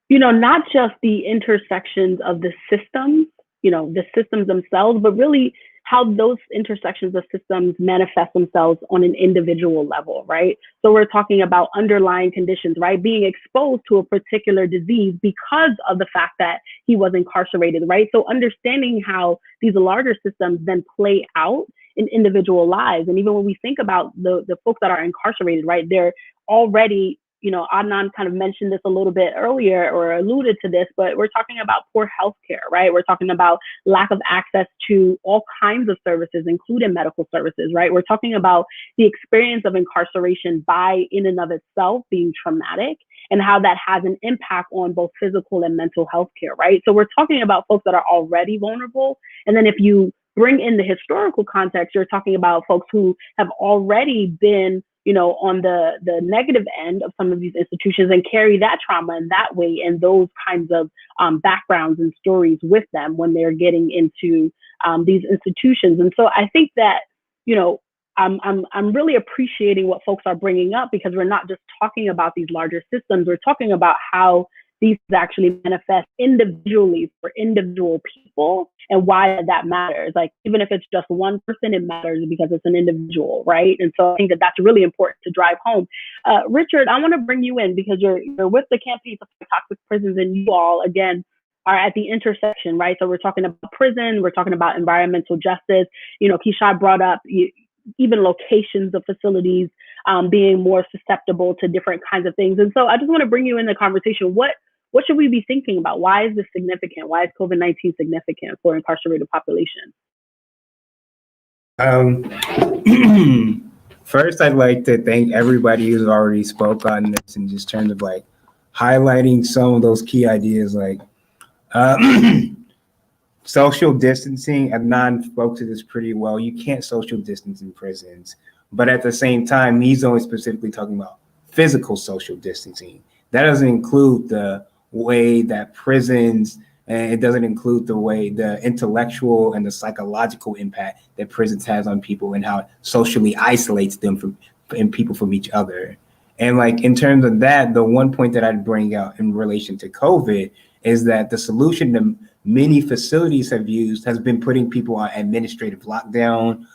know, not just the intersections of the systems, you know, the systems themselves, but really how those intersections of systems manifest themselves on an individual level, right? So we're talking about underlying conditions, right? Being exposed to a particular disease because of the fact that he was incarcerated, right? So understanding how these larger systems then play out in individual lives. And even when we think about the folks that are incarcerated, right, they're already, you know, Adnan kind of mentioned this a little bit earlier or alluded to this, but we're talking about poor healthcare, right? We're talking about lack of access to all kinds of services, including medical services, right? We're talking about the experience of incarceration by in and of itself being traumatic and how that has an impact on both physical and mental health care, right? So we're talking about folks that are already vulnerable. And then if you bring in the historical context, you're talking about folks who have already been, you know, on the negative end of some of these institutions and carry that trauma in that way and those kinds of backgrounds and stories with them when they're getting into these institutions. And so I think that, you know, I'm really appreciating what folks are bringing up, because we're not just talking about these larger systems. We're talking about how these actually manifest individually for individual people, and why that matters. Like, even if it's just one person, it matters because it's an individual, right? And so I think that that's really important to drive home. Richard, I want to bring you in, because you're with the Campaign to Fight Toxic Prisons, and you all, again, are at the intersection, right? So we're talking about prison, we're talking about environmental justice. Keshad brought up even locations of facilities being more susceptible to different kinds of things. And so I just want to bring you in the conversation. What should we be thinking about? Why is this significant? Why is COVID-19 significant for incarcerated populations? First, I'd like to thank everybody who's already spoke on this, in just terms of like highlighting some of those key ideas, like social distancing. Adnan spoke to this pretty well. You can't social distance in prisons, but at the same time, he's only specifically talking about physical social distancing. That doesn't include the way that prisons, and it doesn't include the way the intellectual and the psychological impact that prisons has on people, and how it socially isolates them and people from each other. And like, in terms of that, the one point that I'd bring out in relation to COVID is that the solution that many facilities have used has been putting people on administrative lockdown.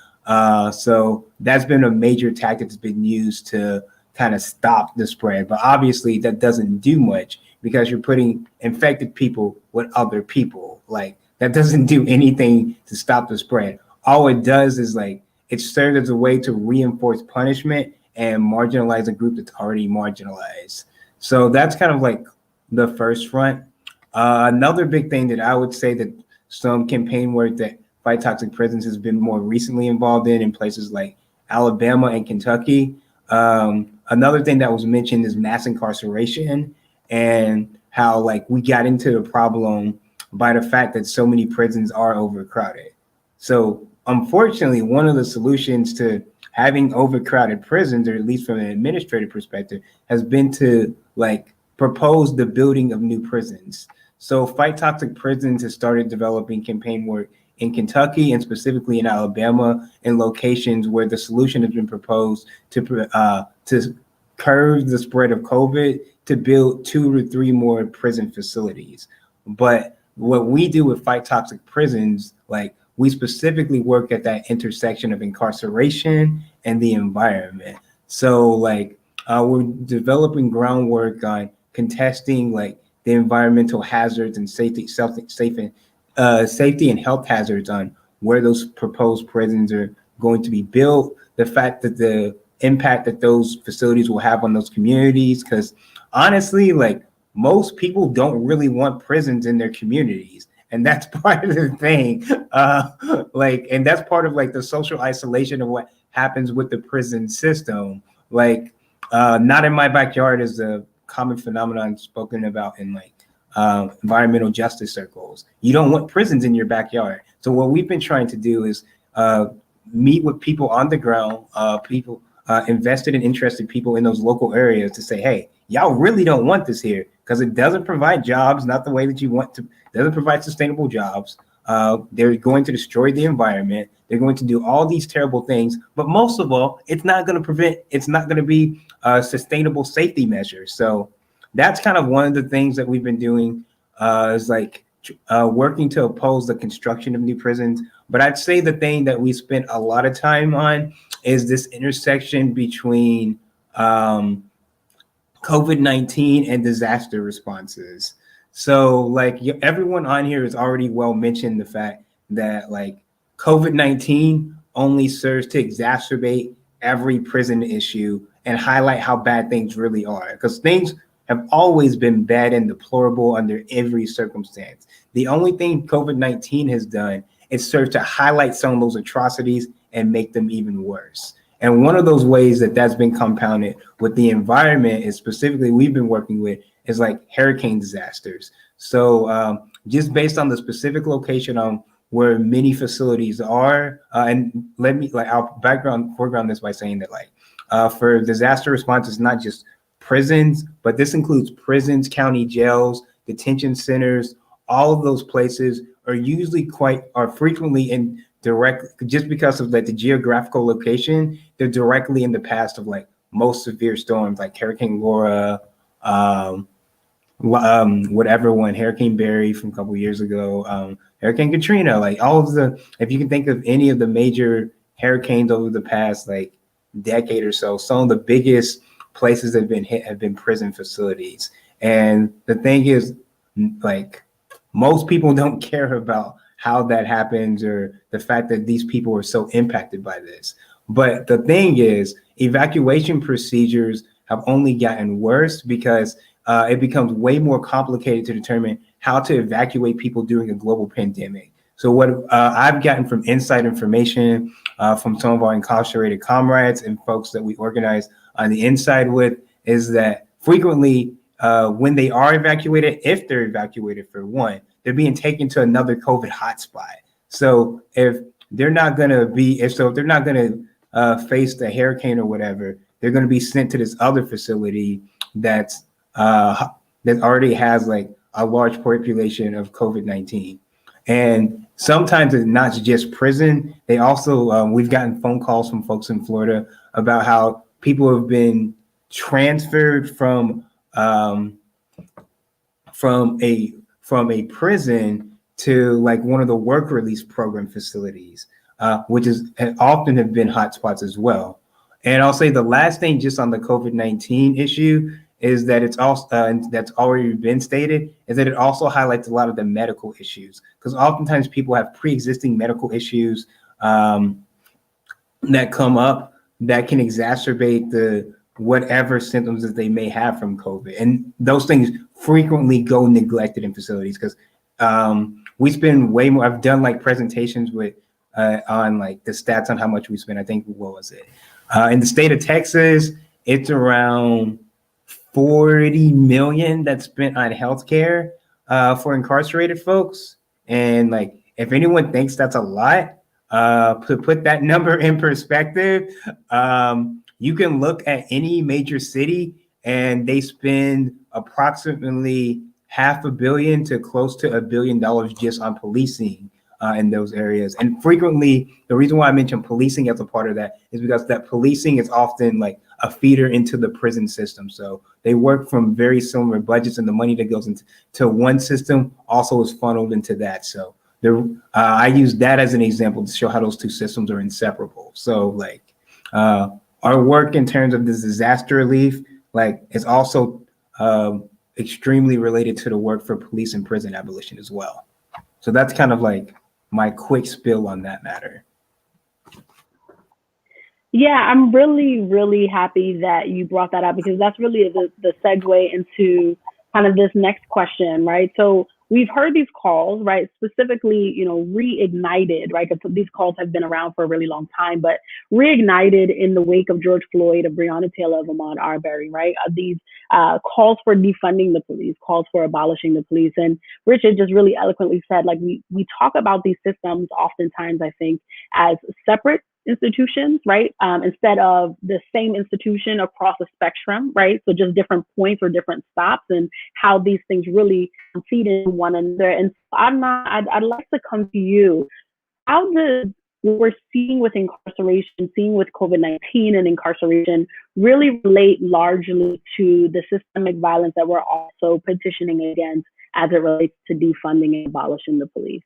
So that's been a major tactic that's been used to kind of stop the spread. But obviously that doesn't do much, because you're putting infected people with other people. Like, that doesn't do anything to stop the spread. All it does is like, it serves as a way to reinforce punishment and marginalize a group that's already marginalized. So that's kind of like the first front. Another big thing that I would say that some campaign work that Fight Toxic Prisons has been more recently involved in places like Alabama and Kentucky. Another thing that was mentioned is mass incarceration, and how like we got into the problem by the fact that so many prisons are overcrowded. So unfortunately, one of the solutions to having overcrowded prisons, or at least from an administrative perspective, has been to like propose the building of new prisons. So Fight Toxic Prisons has started developing campaign work in Kentucky, and specifically in Alabama, in locations where the solution has been proposed to curb the spread of COVID, to build 2 to 3 more prison facilities. But what we do with Fight Toxic Prisons, like, we specifically work at that intersection of incarceration and the environment. So like, we're developing groundwork on contesting like the environmental hazards and safety and health hazards on where those proposed prisons are going to be built, the fact that the impact that those facilities will have on those communities. Because honestly, like, most people don't really want prisons in their communities. And that's part of the thing. And that's part of like the social isolation of what happens with the prison system. Like, not in my backyard is a common phenomenon spoken about in like environmental justice circles. You don't want prisons in your backyard. So what we've been trying to do is meet with people on the ground, people invested and interested people in those local areas, to say, hey, y'all really don't want this here, because it doesn't provide jobs, not the way that you want to, doesn't provide sustainable jobs. They're going to destroy the environment. They're going to do all these terrible things. But most of all, it's not going to be sustainable safety measures. So that's kind of one of the things that we've been doing, is like working to oppose the construction of new prisons. But I'd say the thing that we spent a lot of time on is this intersection between COVID-19 and disaster responses. So like, everyone on here has already well mentioned the fact that like COVID-19 only serves to exacerbate every prison issue and highlight how bad things really are, because things have always been bad and deplorable under every circumstance. The only thing COVID-19 has done is serve to highlight some of those atrocities and make them even worse. And one of those ways that that's been compounded with the environment is specifically we've been working with is like hurricane disasters. So just based on the specific location on where many facilities are, and let me like, I'll foreground this by saying that like for disaster response, it's not just prisons, but this includes prisons, county jails, detention centers. All of those places are frequently in just because of like the geographical location, they're directly in the path of like most severe storms like Hurricane Laura, whatever one, Hurricane Barry from a couple years ago, Hurricane Katrina, like all of the, if you can think of any of the major hurricanes over the past like decade or so, some of the biggest places that have been hit have been prison facilities. And the thing is, like, most people don't care about how that happens or the fact that these people are so impacted by this. But the thing is, evacuation procedures have only gotten worse because it becomes way more complicated to determine how to evacuate people during a global pandemic. So what I've gotten from inside information from some of our incarcerated comrades and folks that we organize on the inside with is that frequently when they are evacuated, if they're evacuated for one, they're being taken to another COVID hotspot. So if they're not going to be, if they're not going to face the hurricane or whatever, they're going to be sent to this other facility that already has like a large population of COVID-19. And sometimes it's not just prison. They also, we've gotten phone calls from folks in Florida about how people have been transferred from a prison to like one of the work release program facilities, which is often have been hotspots as well. And I'll say the last thing just on the COVID-19 issue is that it's also, that's already been stated, is that it also highlights a lot of the medical issues, because oftentimes people have pre-existing medical issues that come up that can exacerbate the whatever symptoms that they may have from COVID. And those things frequently go neglected in facilities because we spend way more. I've done like presentations with on like the stats on how much we spend. I think, what was it? In the state of Texas, it's around 40 million that's spent on healthcare for incarcerated folks. And like, if anyone thinks that's a lot, to put that number in perspective, you can look at any major city and they spend approximately $500 million to close to $1 billion just on policing in those areas. And frequently, the reason why I mentioned policing as a part of that is because that policing is often like a feeder into the prison system. So they work from very similar budgets, and the money that goes into one system also is funneled into that. So I use that as an example to show how those two systems are inseparable. So like our work in terms of this disaster relief, like is also extremely related to the work for police and prison abolition as well. So that's kind of like my quick spill on that matter. Yeah, I'm really, really happy that you brought that up, because that's really the segue into kind of this next question, right? So we've heard these calls, right? Specifically, reignited, right? These calls have been around for a really long time, but reignited in the wake of George Floyd, of Breonna Taylor, of Ahmaud Arbery, right? These calls for defunding the police, calls for abolishing the police. And Richard just really eloquently said, like, we talk about these systems oftentimes, I think, as separate institutions, right? Instead of the same institution across a spectrum, right? So just different points or different stops, and how these things really feed in one another. And so I'd like to come to you. How does what we're seeing with incarceration, seeing with COVID-19 and incarceration, really relate largely to the systemic violence that we're also petitioning against as it relates to defunding and abolishing the police?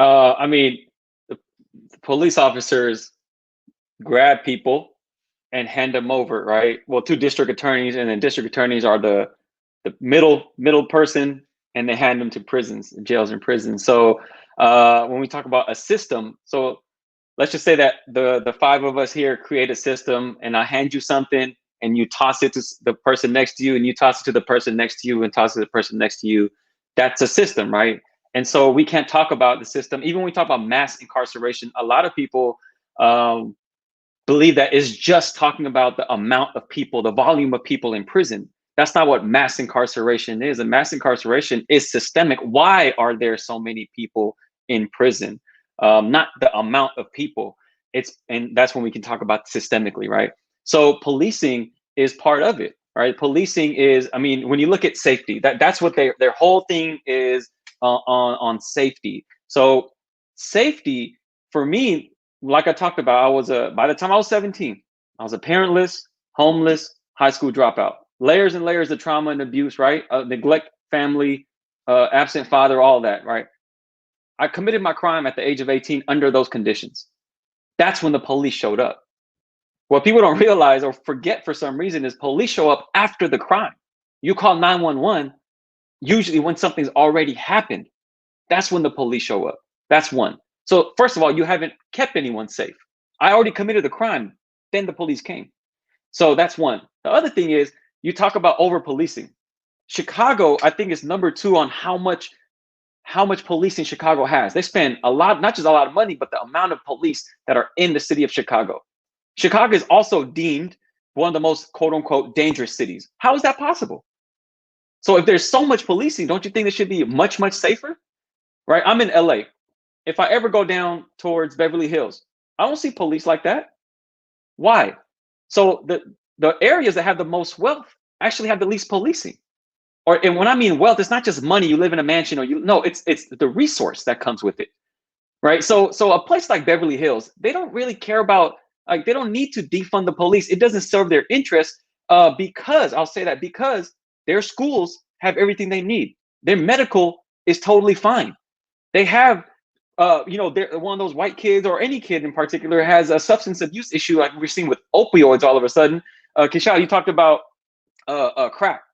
I mean, the police officers grab people and hand them over, right? Well, to district attorneys, and then district attorneys are the middle person, and they hand them to prisons, jails and prisons. So when we talk about a system, so let's just say that the five of us here create a system, and I hand you something, and you toss it to the person next to you, and you toss it to the person next to you, and toss it to the person next to you. That's a system, right? And so we can't talk about the system. Even when we talk about mass incarceration, a lot of people believe that it's just talking about the amount of people, the volume of people in prison. That's not what mass incarceration is. And mass incarceration is systemic. Why are there so many people in prison? Not the amount of people. And that's when we can talk about systemically, right? So policing is part of it, right? Policing is, I mean, when you look at safety, that's what their whole thing is on safety. So safety for me, like I talked about, I was by the time I was 17, I was a parentless, homeless, high school dropout. Layers and layers of trauma and abuse, right? Neglect, family, absent father, all that, right? I committed my crime at the age of 18 under those conditions. That's when the police showed up. What people don't realize or forget for some reason is police show up after the crime. You call 911, usually when something's already happened. That's when the police show up. That's one. So first of all, you haven't kept anyone safe. I already committed the crime, then the police came. So that's one. The other thing is, you talk about over-policing. Chicago, I think, is number 2 on how much policing Chicago has. They spend a lot, not just a lot of money, but the amount of police that are in the city of Chicago. Chicago is also deemed one of the most quote unquote dangerous cities. How is that possible? So if there's so much policing, don't you think it should be much, much safer? Right? I'm in LA. If I ever go down towards Beverly Hills, I don't see police like that. Why? So the areas that have the most wealth actually have the least policing. And when I mean wealth, it's not just money, you live in a mansion, it's the resource that comes with it. Right? So a place like Beverly Hills, they don't really care about, like, they don't need to defund the police. It doesn't serve their interest because their schools have everything they need. Their medical is totally fine. They have, they're one of those white kids, or any kid in particular, has a substance abuse issue like we're seeing with opioids all of a sudden. Kishal, you talked about crack.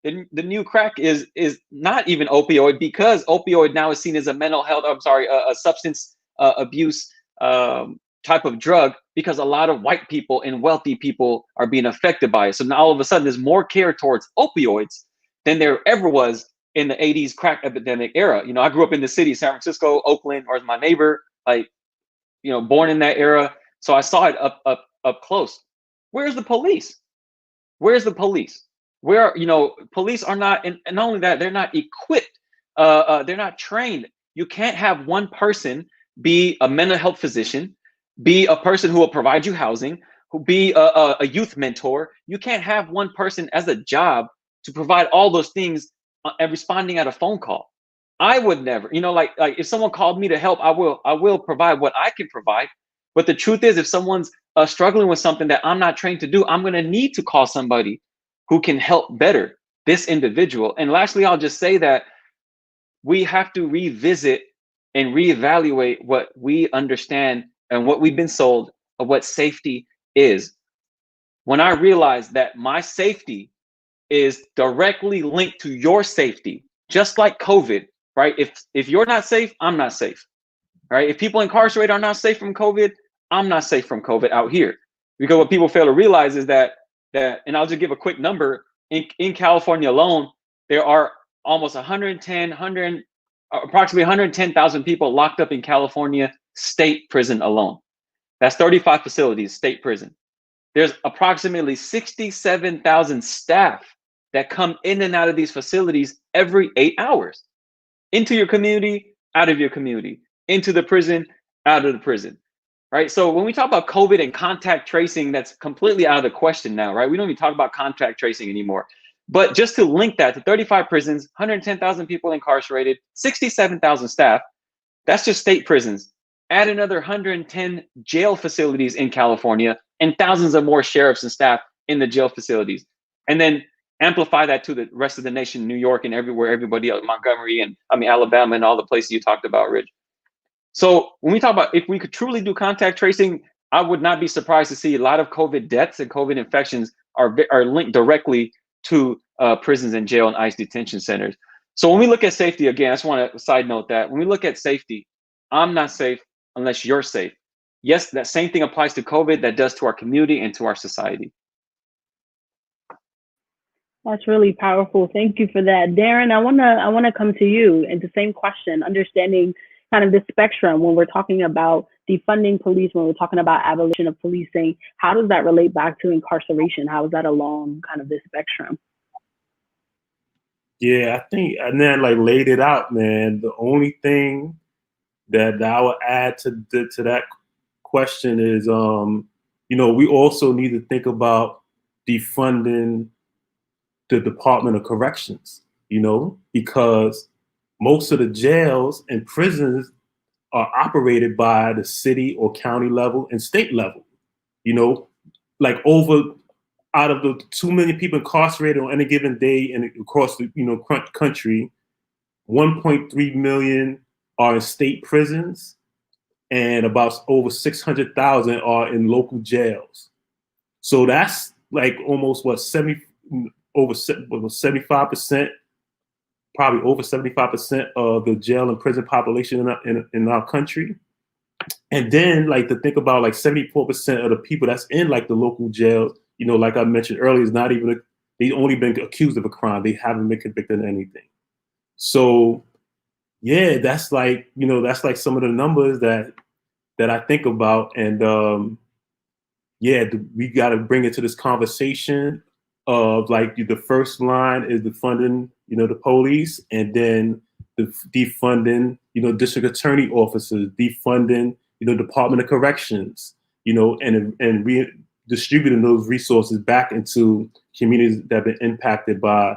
The new crack is not even opioid, because opioid now is seen as a mental health, a substance abuse type of drug, because a lot of white people and wealthy people are being affected by it. So now all of a sudden there's more care towards opioids than there ever was in the 80s crack epidemic era. I grew up in the city, San Francisco, Oakland, or as my neighbor, born in that era. So I saw it up close. Where's the police? Where's the police? Police are not, and not only that, they're not equipped. They're not trained. You can't have one person be a mental health physician, be a person who will provide you housing, who be a youth mentor. You can't have one person as a job to provide all those things and responding at a phone call. I would never, like if someone called me to help, I will provide what I can provide. But the truth is, if someone's struggling with something that I'm not trained to do, I'm going to need to call somebody who can help better this individual. And lastly, I'll just say that we have to revisit and reevaluate what we understand and what we've been sold of what safety is. When I realized that my safety is directly linked to your safety, just like COVID, right? If you're not safe, I'm not safe, right? If people incarcerated are not safe from COVID, I'm not safe from COVID out here. Because what people fail to realize is that, and I'll just give a quick number, in California alone, there are almost approximately 110,000 people locked up in California state prison alone. That's 35 facilities, state prison. There's approximately 67,000 staff that come in and out of these facilities every 8 hours. Into your community, out of your community, into the prison, out of the prison, right? So when we talk about COVID and contact tracing, that's completely out of the question now, right? We don't even talk about contact tracing anymore. But just to link that to 35 prisons, 110,000 people incarcerated, 67,000 staff, that's just state prisons. Add another 110 jail facilities in California and thousands of more sheriffs and staff in the jail facilities. And then amplify that to the rest of the nation, New York and everywhere, everybody else, Montgomery and Alabama and all the places you talked about, Rich. So when we talk about if we could truly do contact tracing, I would not be surprised to see a lot of COVID deaths and COVID infections are linked directly to prisons and jail and ICE detention centers. So when we look at safety, again, I just want to side note that when we look at safety, I'm not safe unless you're safe. Yes, that same thing applies to COVID that does to our community and to our society. That's really powerful. Thank you for that. Darren, I wanna come to you and the same question, understanding kind of the spectrum when we're talking about defunding police, when we're talking about abolition of policing, how does that relate back to incarceration? How is that along kind of this spectrum? Yeah, I think, and then laid it out, man. The only thing that I would add to that question is, we also need to think about defunding the Department of Corrections, because most of the jails and prisons are operated by the city or county level and state level. You know, like out of the 2 million people incarcerated on any given day and across the country, 1.3 million are in state prisons, and about over 600,000 are in local jails. So that's like almost 75%, probably over 75% of the jail and prison population in our country. And then like to think about like 74% of the people that's in like the local jails, like I mentioned earlier, is not even, they've only been accused of a crime. They haven't been convicted of anything. So yeah, that's like some of the numbers that I think about. And we got to bring it to this conversation of like the first line is defunding, the police, and then the defunding, district attorney officers, defunding, Department of Corrections, and redistributing those resources back into communities that have been impacted by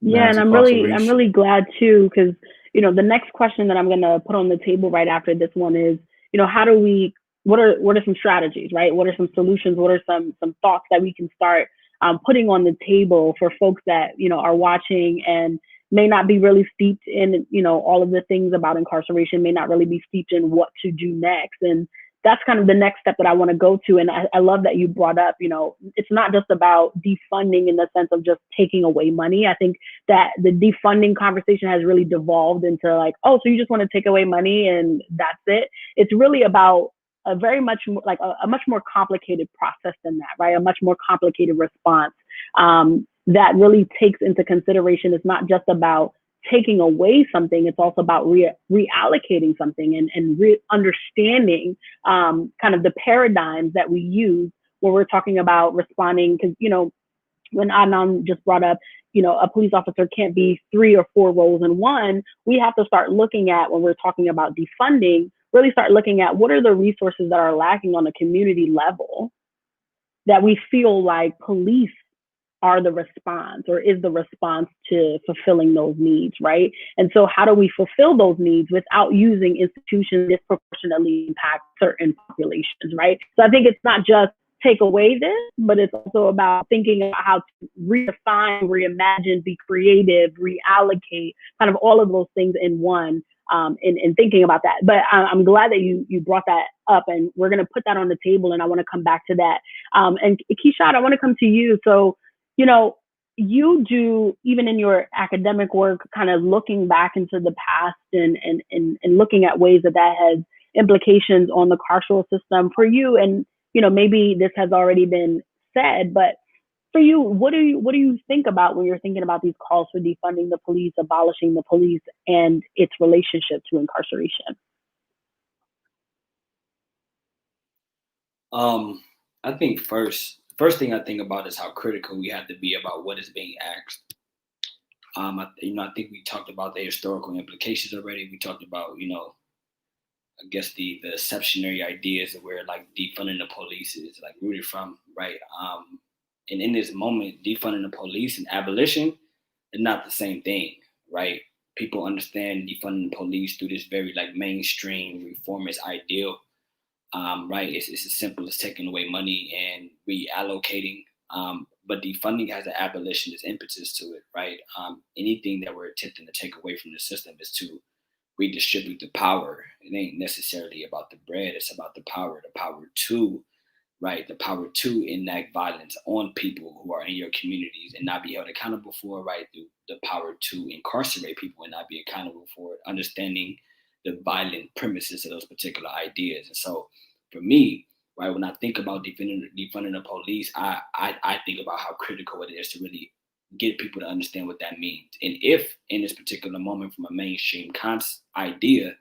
and I'm really glad too, because the next question that I'm going to put on the table right after this one is, how do we, what are some strategies, right? What are some solutions? What are some thoughts that we can start putting on the table for folks that, are watching and may not be really steeped in, all of the things about incarceration, may not really be steeped in what to do next. And that's kind of the next step that I want to go to. And I love that you brought up, it's not just about defunding in the sense of just taking away money. I think that the defunding conversation has really devolved into like, oh, so you just want to take away money and that's it. It's really about a very much more, like a much more complicated process than that, right? A much more complicated response that really takes into consideration. It's not just about taking away something, it's also about reallocating something and understanding kind of the paradigms that we use when we're talking about responding. Because, when Adnan just brought up, a police officer can't be 3 or 4 roles in one, we have to start looking at, when we're talking about defunding, really start looking at what are the resources that are lacking on a community level that we feel like police are the response or is the response to fulfilling those needs, right? And so how do we fulfill those needs without using institutions that disproportionately impact certain populations, right? So I think it's not just take away this, but it's also about thinking about how to redefine, reimagine, be creative, reallocate, kind of all of those things in one, in thinking about that. But I'm glad that you brought that up, and we're going to put that on the table, and I want to come back to that. And Keshad, I want to come to you. So, you do, even in your academic work, kind of looking back into the past and looking at ways that has implications on the carceral system for you. And, maybe this has already been said, but for you, what do you think about when you're thinking about these calls for defunding the police, abolishing the police, and its relationship to incarceration? I think first thing I think about is how critical we have to be about what is being asked. I think we talked about the historical implications already. We talked about, I guess the exceptionary ideas of where like defunding the police is like rooted from, right? And in this moment, defunding the police and abolition is not the same thing, right? People understand defunding the police through this very like mainstream reformist ideal. Right, it's as simple as taking away money and reallocating. But defunding has an abolitionist impetus to it, right? Anything that we're attempting to take away from the system is to redistribute the power. It ain't necessarily about the bread; it's about the power to, right? The power to enact violence on people who are in your communities and not be held accountable for, right? The power to incarcerate people and not be accountable for it. Understanding the violent premises of those particular ideas. And so for me, right, when I think about defunding the police, I think about how critical it is to really get people to understand what that means. And if in this particular moment from a mainstream idea,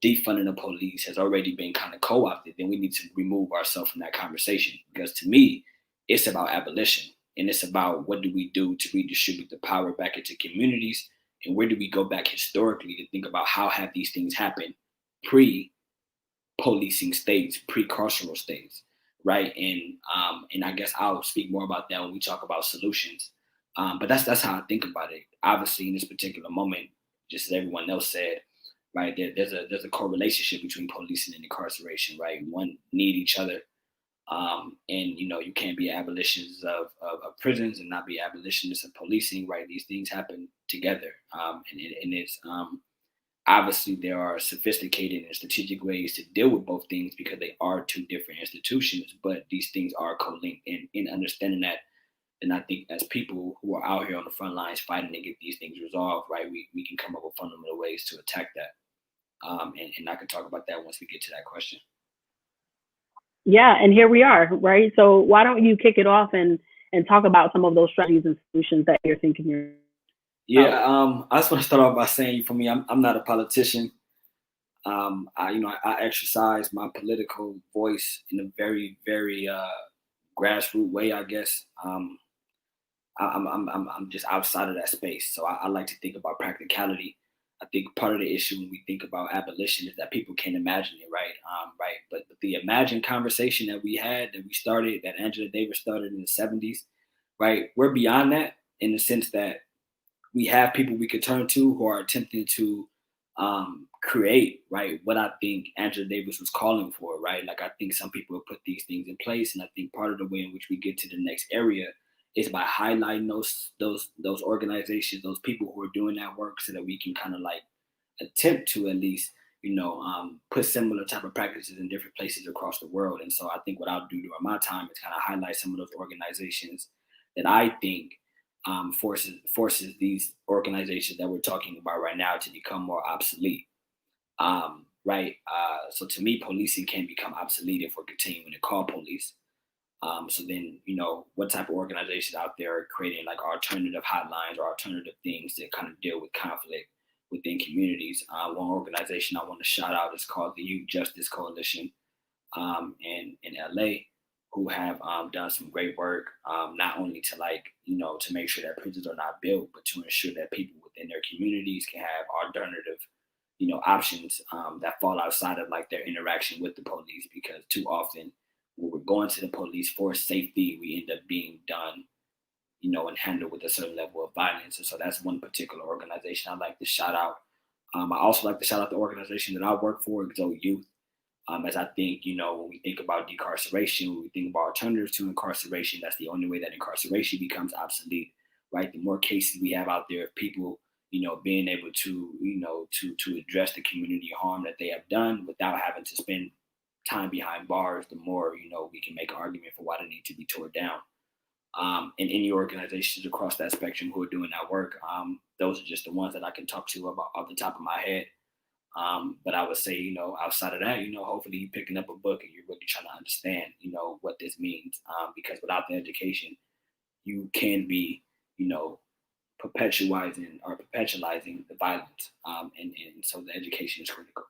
defunding the police has already been kind of co-opted, then we need to remove ourselves from that conversation. Because to me, it's about abolition. And it's about what do we do to redistribute the power back into communities. And where do we go back historically to think about how have these things happened pre-policing states, pre-carceral states, right? And I guess I'll speak more about that when we talk about solutions. But that's how I think about it. Obviously, in this particular moment, just as everyone else said, right? There's a correlationship between policing and incarceration, right? One need each other. And you can't be abolitionists of prisons and not be abolitionists of policing, right? These things happen together, and it's obviously there are sophisticated and strategic ways to deal with both things because they are two different institutions, but these things are co-linked. In understanding that, and I think as people who are out here on the front lines fighting to get these things resolved, right, we can come up with fundamental ways to attack that. And I can talk about that once we get to that question. Yeah, and here we are, right? So why don't you kick it off and talk about some of those strategies and solutions that you're thinking? Yeah, I just want to start off by saying, for me, I'm not a politician. I exercise my political voice in a very, very grassroots way, I guess. I'm just outside of that space, so I like to think about practicality. I think part of the issue when we think about abolition is that people can't imagine it, right? Right. But the imagined conversation that we had, that we started, that Angela Davis started in the 70s, right? We're beyond that in the sense that we have people we could turn to who are attempting to create, right, what I think Angela Davis was calling for, right? Like, I think some people have put these things in place, and I think part of the way in which we get to the next area is by highlighting those organizations, those people who are doing that work, so that we can kind of like attempt to at least, put similar type of practices in different places across the world. And so I think what I'll do during my time is kind of highlight some of those organizations that I think forces these organizations that we're talking about right now to become more obsolete. Right. So to me, policing can become obsolete if we're continuing to call police. So then, what type of organizations out there are creating like alternative hotlines or alternative things that kind of deal with conflict within communities. One organization I want to shout out is called the Youth Justice Coalition in LA, who have done some great work, not only to to make sure that prisons are not built, but to ensure that people within their communities can have alternative, options that fall outside of like their interaction with the police, because too often when we're going to the police for safety, we end up being done, and handled with a certain level of violence. And so that's one particular organization I'd like to shout out. I also like to shout out the organization that I work for, Exo Youth. As I think, when we think about decarceration, when we think about alternatives to incarceration, that's the only way that incarceration becomes obsolete, right? The more cases we have out there of people, being able to, to address the community harm that they have done without having to spend time behind bars, the more, we can make an argument for why they need to be torn down. And any organizations across that spectrum who are doing that work, those are just the ones that I can talk to about off the top of my head. But I would say, outside of that, hopefully you're picking up a book and you're really trying to understand, what this means. Because without the education, you can be, perpetualizing the violence. And so the education is critical.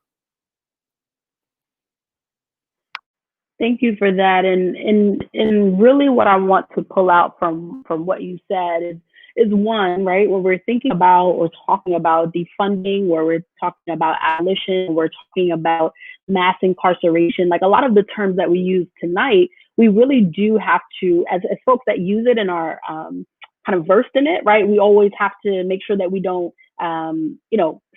Thank you for that. And really what I want to pull out from what you said is one, right, where we're thinking about or talking about defunding, where we're talking about abolition, we're talking about mass incarceration, like a lot of the terms that we use tonight, we really do have to, as folks that use it and are kind of versed in it, right, we always have to make sure that we don't,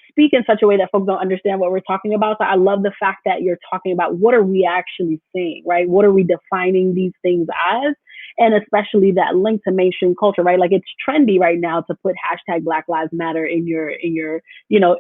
speak in such a way that folks don't understand what we're talking about. So I love the fact that you're talking about what are we actually saying, right? What are we defining these things as? And especially that link to mainstream culture, right? Like it's trendy right now to put hashtag Black Lives Matter in your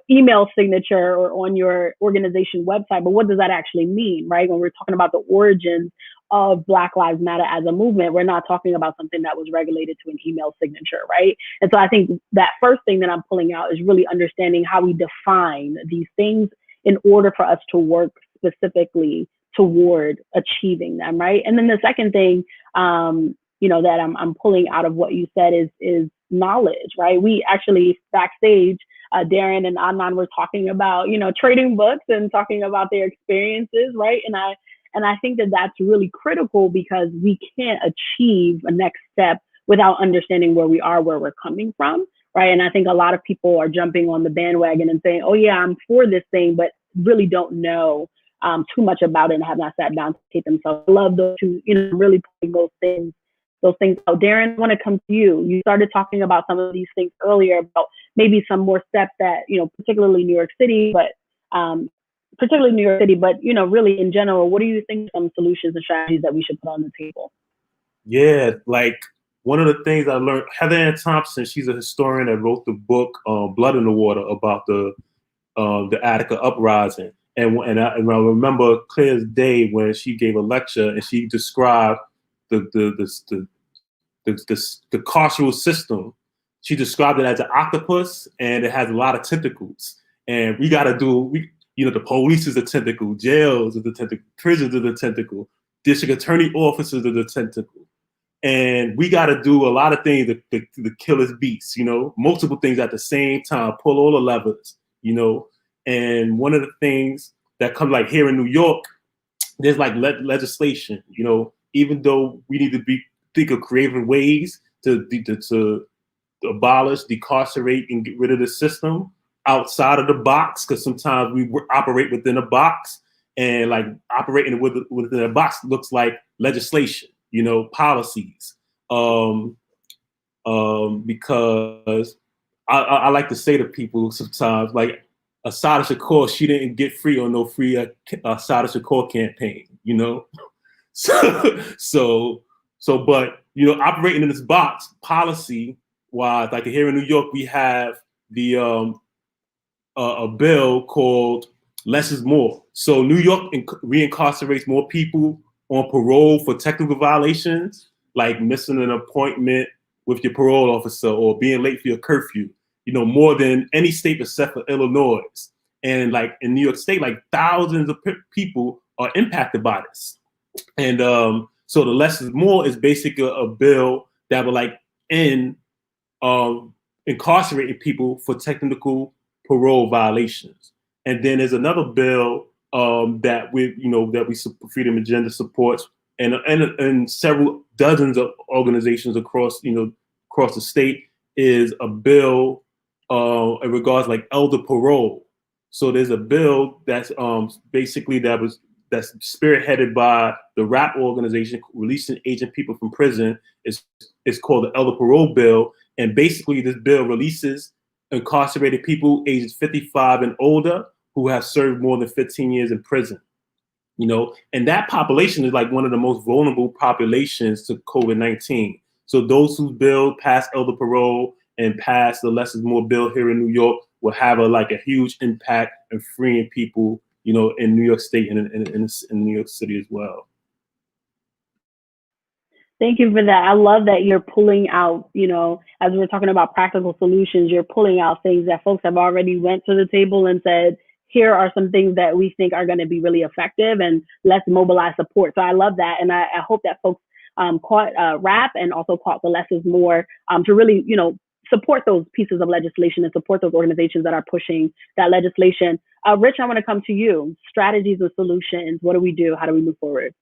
email signature or on your organization website. But what does that actually mean, right? When we're talking about the origins of Black Lives Matter as a movement, we're not talking about something that was regulated to an email signature, right? And so I think that first thing that I'm pulling out is really understanding how we define these things in order for us to work specifically toward achieving them, right? And then the second thing, that I'm pulling out of what you said is knowledge, right? We actually backstage, Darren and Adnan were talking about, trading books and talking about their experiences, right? And I think that that's really critical because we can't achieve a next step without understanding where we are, where we're coming from, right? And I think a lot of people are jumping on the bandwagon and saying, oh yeah, I'm for this thing, but really don't know too much about it and have not sat down to take themselves. I love those two, really putting those things out. Darren, I want to come to you. You started talking about some of these things earlier about maybe some more steps that, particularly New York City, but really in general, what do you think are some solutions and strategies that we should put on the table? Yeah, like one of the things I learned, Heather Ann Thompson, she's a historian that wrote the book Blood in the Water about the Attica uprising. And I remember clear as day when she gave a lecture and she described the carceral system. She described it as an octopus, and it has a lot of tentacles. And we got to the police is a tentacle, jails is a tentacle, prisons is a tentacle, district attorney offices are the tentacle. And we got to do a lot of things to kill this beast, multiple things at the same time, pull all the levers, And one of the things that comes like here in New York, there's like legislation, even though we need to think of creative ways to abolish, decarcerate, and get rid of the system outside of the box, because sometimes we operate within a box, and like operating within a box looks like legislation, policies. Because I like to say to people sometimes, like, Assata Shakur, she didn't get free on no free Assata Shakur campaign, So, but operating in this box, policy wise, like here in New York, we have the a bill called Less is More. So New York reincarcerates more people on parole for technical violations, like missing an appointment with your parole officer or being late for your curfew, more than any state except for Illinois. And like in New York State, like thousands of people are impacted by this. And so the Less is More is basically a bill that would like end incarcerating people for technical parole violations. And then there's another bill that Freedom Agenda supports, and several dozens of organizations across the state, is a bill in regards like elder parole. So there's a bill that's basically that's spearheaded by the RAP organization, Releasing Aging People from Prison. It's called the Elder Parole Bill, and basically this bill releases incarcerated people ages 55 and older who have served more than 15 years in prison. And that population is like one of the most vulnerable populations to COVID-19. So those whose bill passed elder parole and passed the Less is More bill here in New York will have a huge impact in freeing people, in New York State and in New York City as well. Thank you for that. I love that you're pulling out, as we're talking about practical solutions, you're pulling out things that folks have already went to the table and said, here are some things that we think are going to be really effective, and let's mobilize support. So I love that. And I hope that folks caught RAP and also caught the Less is More to really, support those pieces of legislation and support those organizations that are pushing that legislation. Rich, I want to come to you. Strategies and solutions. What do we do? How do we move forward?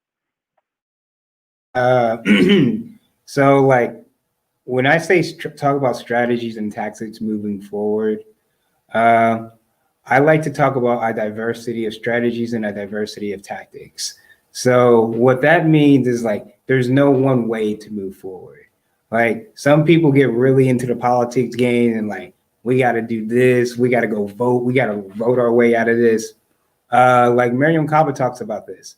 So like when I say talk about strategies and tactics moving forward, I like to talk about a diversity of strategies and a diversity of tactics. So what that means is like, there's no one way to move forward. Like some people get really into the politics game and like, we got to do this, we got to go vote, we got to vote our way out of this. Like Miriam Kaba talks about this.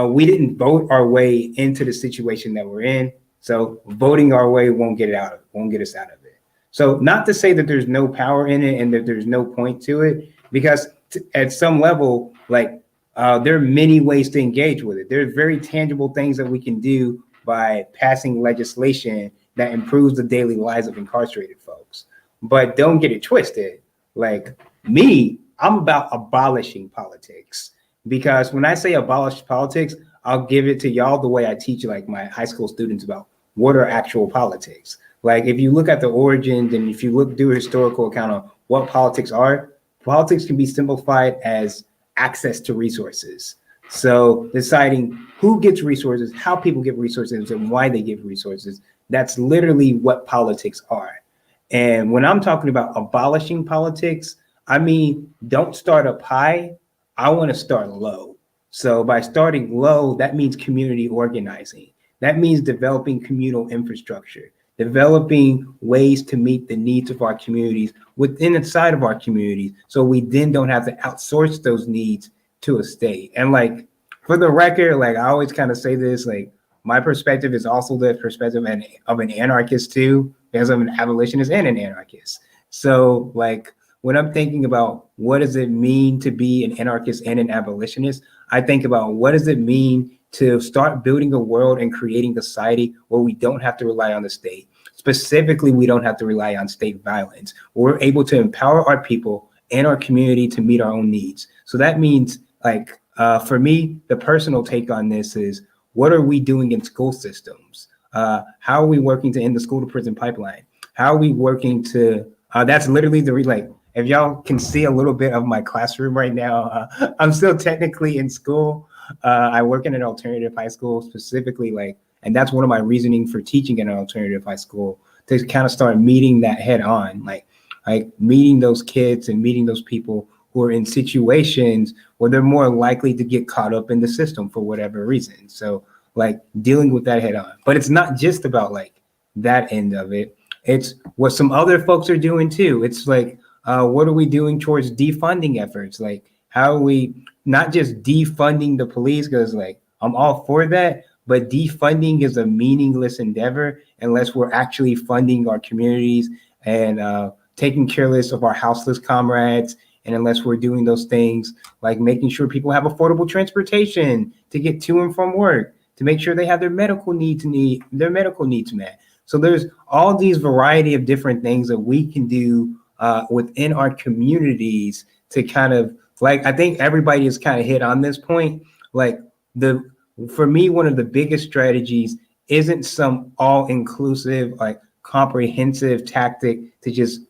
We didn't vote our way into the situation that we're in. So voting our way won't get us out of it. So not to say that there's no power in it and that there's no point to it, because at some level, like there are many ways to engage with it. There's very tangible things that we can do by passing legislation that improves the daily lives of incarcerated folks. But don't get it twisted. Like me, I'm about abolishing politics. Because when I say abolish politics, I'll give it to y'all the way I teach like my high school students about what are actual politics. Like if you look at the origins and if you do a historical account of what politics are, politics can be simplified as access to resources. So deciding who gets resources, how people get resources, and why they get resources, that's literally what politics are. And when I'm talking about abolishing politics, I mean, don't start up high. I want to start low. So by starting low, that means community organizing. That means developing communal infrastructure. developing ways to meet the needs of our communities inside of our communities, so we then don't have to outsource those needs to a state. And like, for the record, like I always kind of say this, like my perspective is also the perspective of an anarchist too, because I'm an abolitionist and an anarchist. So like when I'm thinking about what does it mean to be an anarchist and an abolitionist, I think about what does it mean to start building a world and creating a society where we don't have to rely on the state. Specifically, we don't have to rely on state violence. We're able to empower our people and our community to meet our own needs. So that means, like, for me, the personal take on this is, what are we doing in school systems? How are we working to end the school to prison pipeline? How are we working to, that's literally the, like, if y'all can see a little bit of my classroom right now, I'm still technically in school. I work in an alternative high school specifically, like, and that's one of my reasoning for teaching in an alternative high school, to kind of start meeting that head on, like meeting those kids and meeting those people who are in situations where they're more likely to get caught up in the system for whatever reason. So like dealing with that head on. But it's not just about like that end of it. It's what some other folks are doing too. It's like, what are we doing towards defunding efforts? Like, how are we not just defunding the police, because like I'm all for that, but defunding is a meaningless endeavor unless we're actually funding our communities and taking care of our houseless comrades, and unless we're doing those things like making sure people have affordable transportation to get to and from work, to make sure they have their medical needs met. So there's all these variety of different things that we can do within our communities to kind of, like, I think everybody has kind of hit on this point. Like, for me, one of the biggest strategies isn't some all-inclusive, like comprehensive tactic to just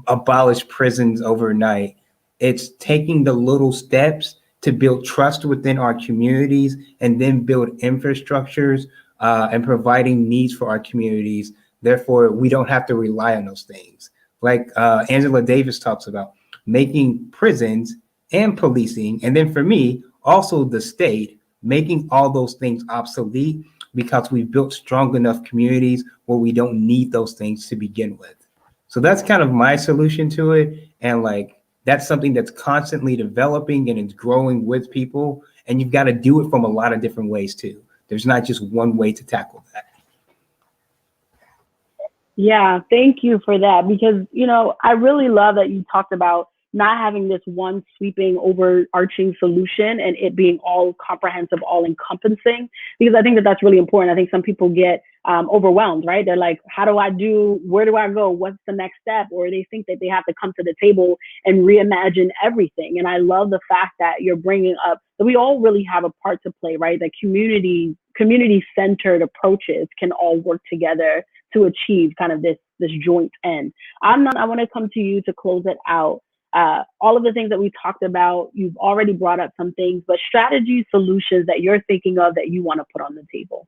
abolish prisons overnight. It's taking the little steps to build trust within our communities and then build infrastructures and providing needs for our communities. Therefore, we don't have to rely on those things. Like Angela Davis talks about, making prisons and policing, and then for me, also the state, making all those things obsolete, because we've built strong enough communities where we don't need those things to begin with. So that's kind of my solution to it. And like, that's something that's constantly developing and it's growing with people. And you've got to do it from a lot of different ways too. There's not just one way to tackle that. Yeah, thank you for that, because, you know, I really love that you talked about not having this one sweeping overarching solution and it being all comprehensive, all encompassing, because I think that that's really important. I think some people get overwhelmed, right? They're like, where do I go? What's the next step? Or they think that they have to come to the table and reimagine everything. And I love the fact that you're bringing up that we all really have a part to play, right? That community-centered approaches can all work together to achieve kind of this joint end. I want to come to you to close it out. All of the things that we talked about, you've already brought up some things, but strategies, solutions that you're thinking of that you want to put on the table.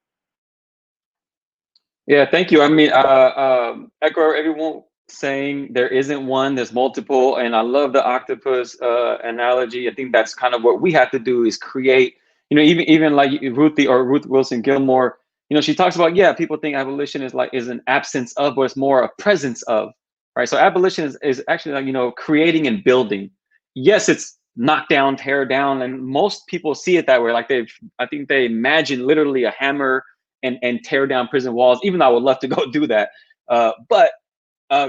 Yeah, thank you. I mean, echo everyone saying there isn't one, there's multiple, and I love the octopus analogy. I think that's kind of what we have to do, is create, you know, even like Ruth Wilson Gilmore, you know, she talks about, yeah, people think abolition is an absence of, but it's more a presence of, right? So abolition is actually like, you know, creating and building. Yes, it's knock down, tear down, and most people see it that way. Like I think they imagine literally a hammer and tear down prison walls, even though I would love to go do that. But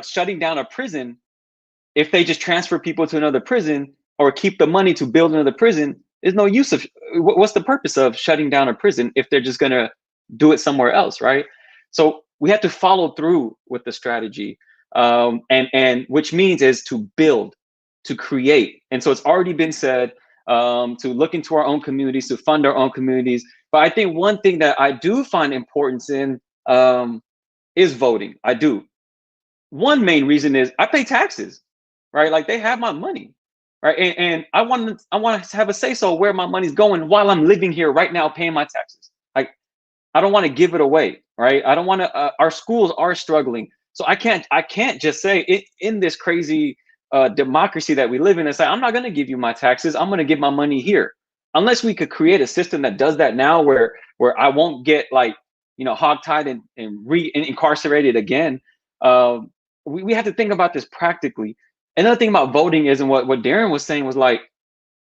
shutting down a prison, if they just transfer people to another prison or keep the money to build another prison, there's no use of, what's the purpose of shutting down a prison if they're just gonna do it somewhere else, right? So we have to follow through with the strategy, and which means is to build, to create. And so it's already been said, to look into our own communities, to fund our own communities. But I think one thing that I do find importance in is voting. I do. One main reason is I pay taxes, right? Like, they have my money, right? And I want to have a say so where my money's going while I'm living here right now paying my taxes. Like, I don't want to give it away, right? I don't want to. Our schools are struggling, so I can't just say it in this crazy democracy that we live in and say, I'm not going to give you my taxes. I'm going to give my money here. Unless we could create a system that does that now, where I won't get like hogtied and incarcerated again. We have to think about this practically. Another thing about voting is, and what Darren was saying was like,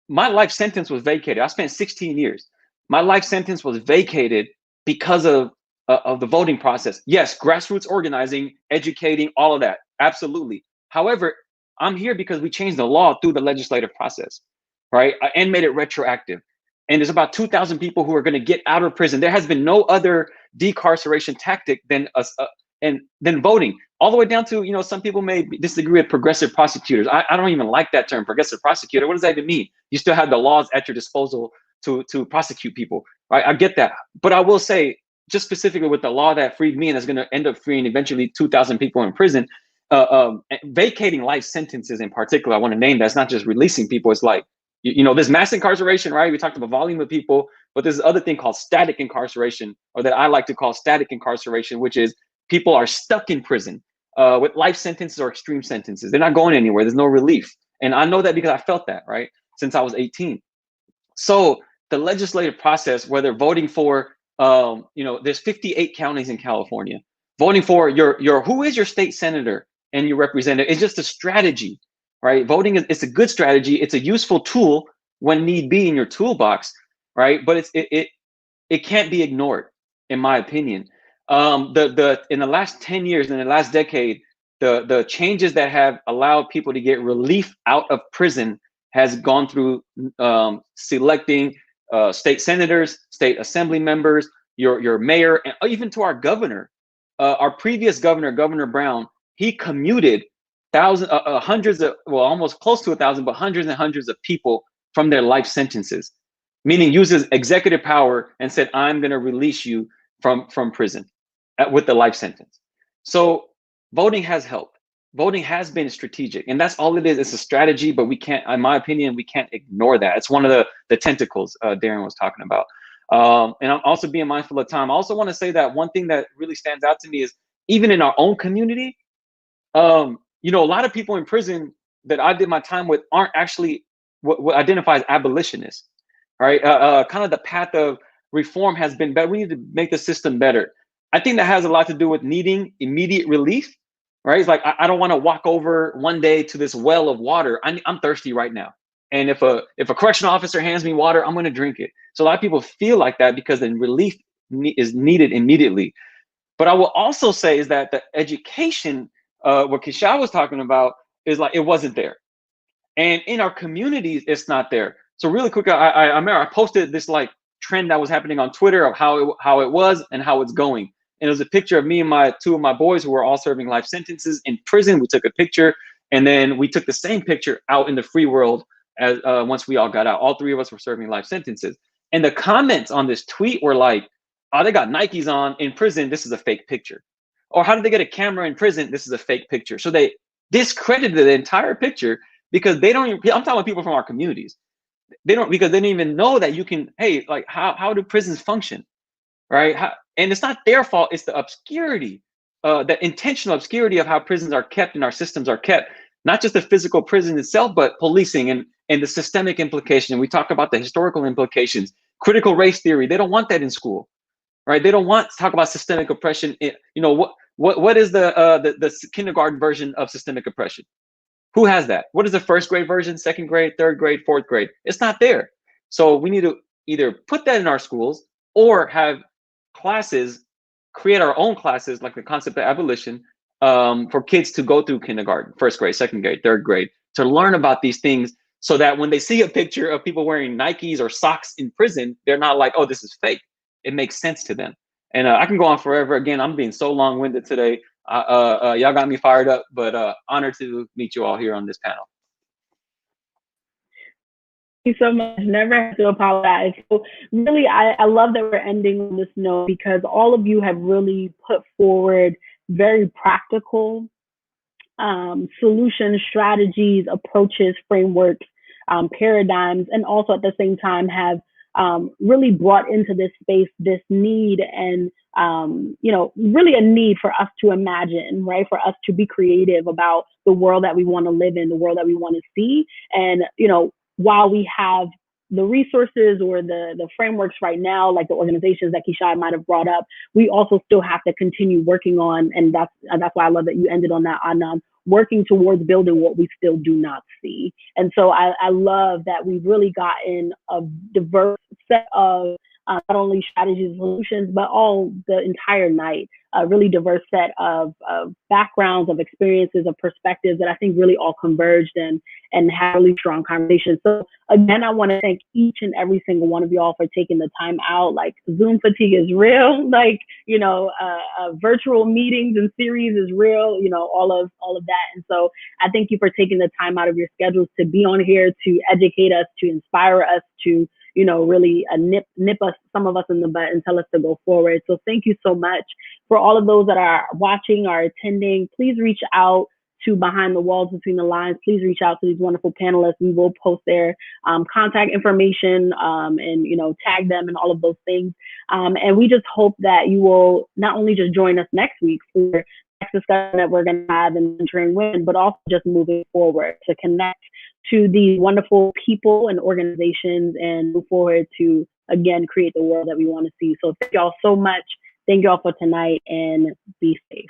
my life sentence was vacated. I spent 16 years. My life sentence was vacated because of the voting process. Yes, grassroots organizing, educating, all of that, absolutely. However, I'm here because we changed the law through the legislative process, right? And made it retroactive. And there's about 2,000 people who are going to get out of prison. There has been no other decarceration tactic than voting. All the way down to, some people may disagree with progressive prosecutors. I don't even like that term, progressive prosecutor. What does that even mean? You still have the laws at your disposal to prosecute people, right? I get that. But I will say, just specifically with the law that freed me and is going to end up freeing eventually 2,000 people in prison, vacating life sentences in particular, I want to name that. It's not just releasing people. It's like, this mass incarceration, right? We talked about volume of people, but there's this other thing called static incarceration, or that I like to call static incarceration, which is people are stuck in prison with life sentences or extreme sentences. They're not going anywhere. There's no relief. And I know that because I felt that, right? Since I was 18. So the legislative process, whether voting for, there's 58 counties in California, voting for who is your state senator and your representative, it's just a strategy, right? Voting it's a good strategy. It's a useful tool when need be in your toolbox, right? But it can't be ignored, in my opinion. In the last 10 years, in the last decade, the changes that have allowed people to get relief out of prison has gone through selecting state senators, state assembly members, your mayor, and even to our governor. Our previous governor, Governor Brown, he commuted hundreds of, well, almost close to 1,000, but hundreds and hundreds of people from their life sentences, meaning uses executive power and said, I'm going to release you from prison with the life sentence. So voting has helped. Voting has been strategic, and that's all it is. It's a strategy, but we can't, in my opinion, we can't ignore that. It's one of the tentacles Darren was talking about. And I'm also being mindful of time. I also want to say that one thing that really stands out to me is even in our own community, a lot of people in prison that I did my time with aren't actually what identify as abolitionists, right? Kind of the path of reform has been better. We need to make the system better. I think that has a lot to do with needing immediate relief, right? It's like, I don't want to walk over one day to this well of water. I'm thirsty right now. And if a correctional officer hands me water, I'm going to drink it. So a lot of people feel like that because then relief is needed immediately. But I will also say is that the education, what Kisha was talking about, is like, it wasn't there. And in our communities, it's not there. So really quick, I remember I posted this like trend that was happening on Twitter of how it was and how it's going. And it was a picture of me and two of my boys who were all serving life sentences in prison. We took a picture, and then we took the same picture out in the free world as once we all got out. All three of us were serving life sentences. And the comments on this tweet were like, oh, they got Nikes on in prison. This is a fake picture. Or how did they get a camera in prison? This is a fake picture. So they discredited the entire picture because they don't even, I'm talking about people from our communities. Because they don't even know that you can, hey, like how do prisons function, right? And it's not their fault. It's the obscurity, the intentional obscurity of how prisons are kept and our systems are kept. Not just the physical prison itself, but policing and the systemic implication. We talk about the historical implications, critical race theory. They don't want that in school, right? They don't want to talk about systemic oppression. What is the kindergarten version of systemic oppression? Who has that? What is the first grade version, second grade, third grade, fourth grade? It's not there. So we need to either put that in our schools or have classes, create our own classes, like the concept of abolition, for kids to go through kindergarten, first grade, second grade, third grade, to learn about these things so that when they see a picture of people wearing Nikes or socks in prison, they're not like, oh, this is fake. It makes sense to them. And I can go on forever. Again, I'm being so long-winded today. Y'all got me fired up, but honored to meet you all here on this panel. Thank you so much. Never have to apologize. So really, I love that we're ending on this note because all of you have really put forward very practical solutions, strategies, approaches, frameworks, paradigms, and also at the same time have really brought into this space this need and really a need for us to imagine, right? For us to be creative about the world that we want to live in, the world that we want to see. And, while we have the resources or the frameworks right now, like the organizations that Keshia might have brought up, we also still have to continue working on, and that's why I love that you ended on that, Anand, working towards building what we still do not see. And so I love that we've really gotten a diverse set of not only strategies and solutions, but all the entire night, a really diverse set of backgrounds, of experiences, of perspectives that I think really all converged and had really strong conversations. So again, I want to thank each and every single one of y'all for taking the time out. Like, Zoom fatigue is real. Like, virtual meetings and series is real. All of that. And so I thank you for taking the time out of your schedules to be on here, to educate us, to inspire us, to really nip us, some of us in the butt and tell us to go forward. So thank you so much. For all of those that are watching or attending, please reach out to Behind the Walls, Between the Lines. Please reach out to these wonderful panelists. We will post their contact information and tag them and all of those things. And we just hope that you will not only just join us next week for next discussion that we're going to have in Mentoring Women, but also just moving forward to connect to these wonderful people and organizations and move forward to, again, create the world that we want to see. So thank y'all so much. Thank y'all for tonight, and be safe.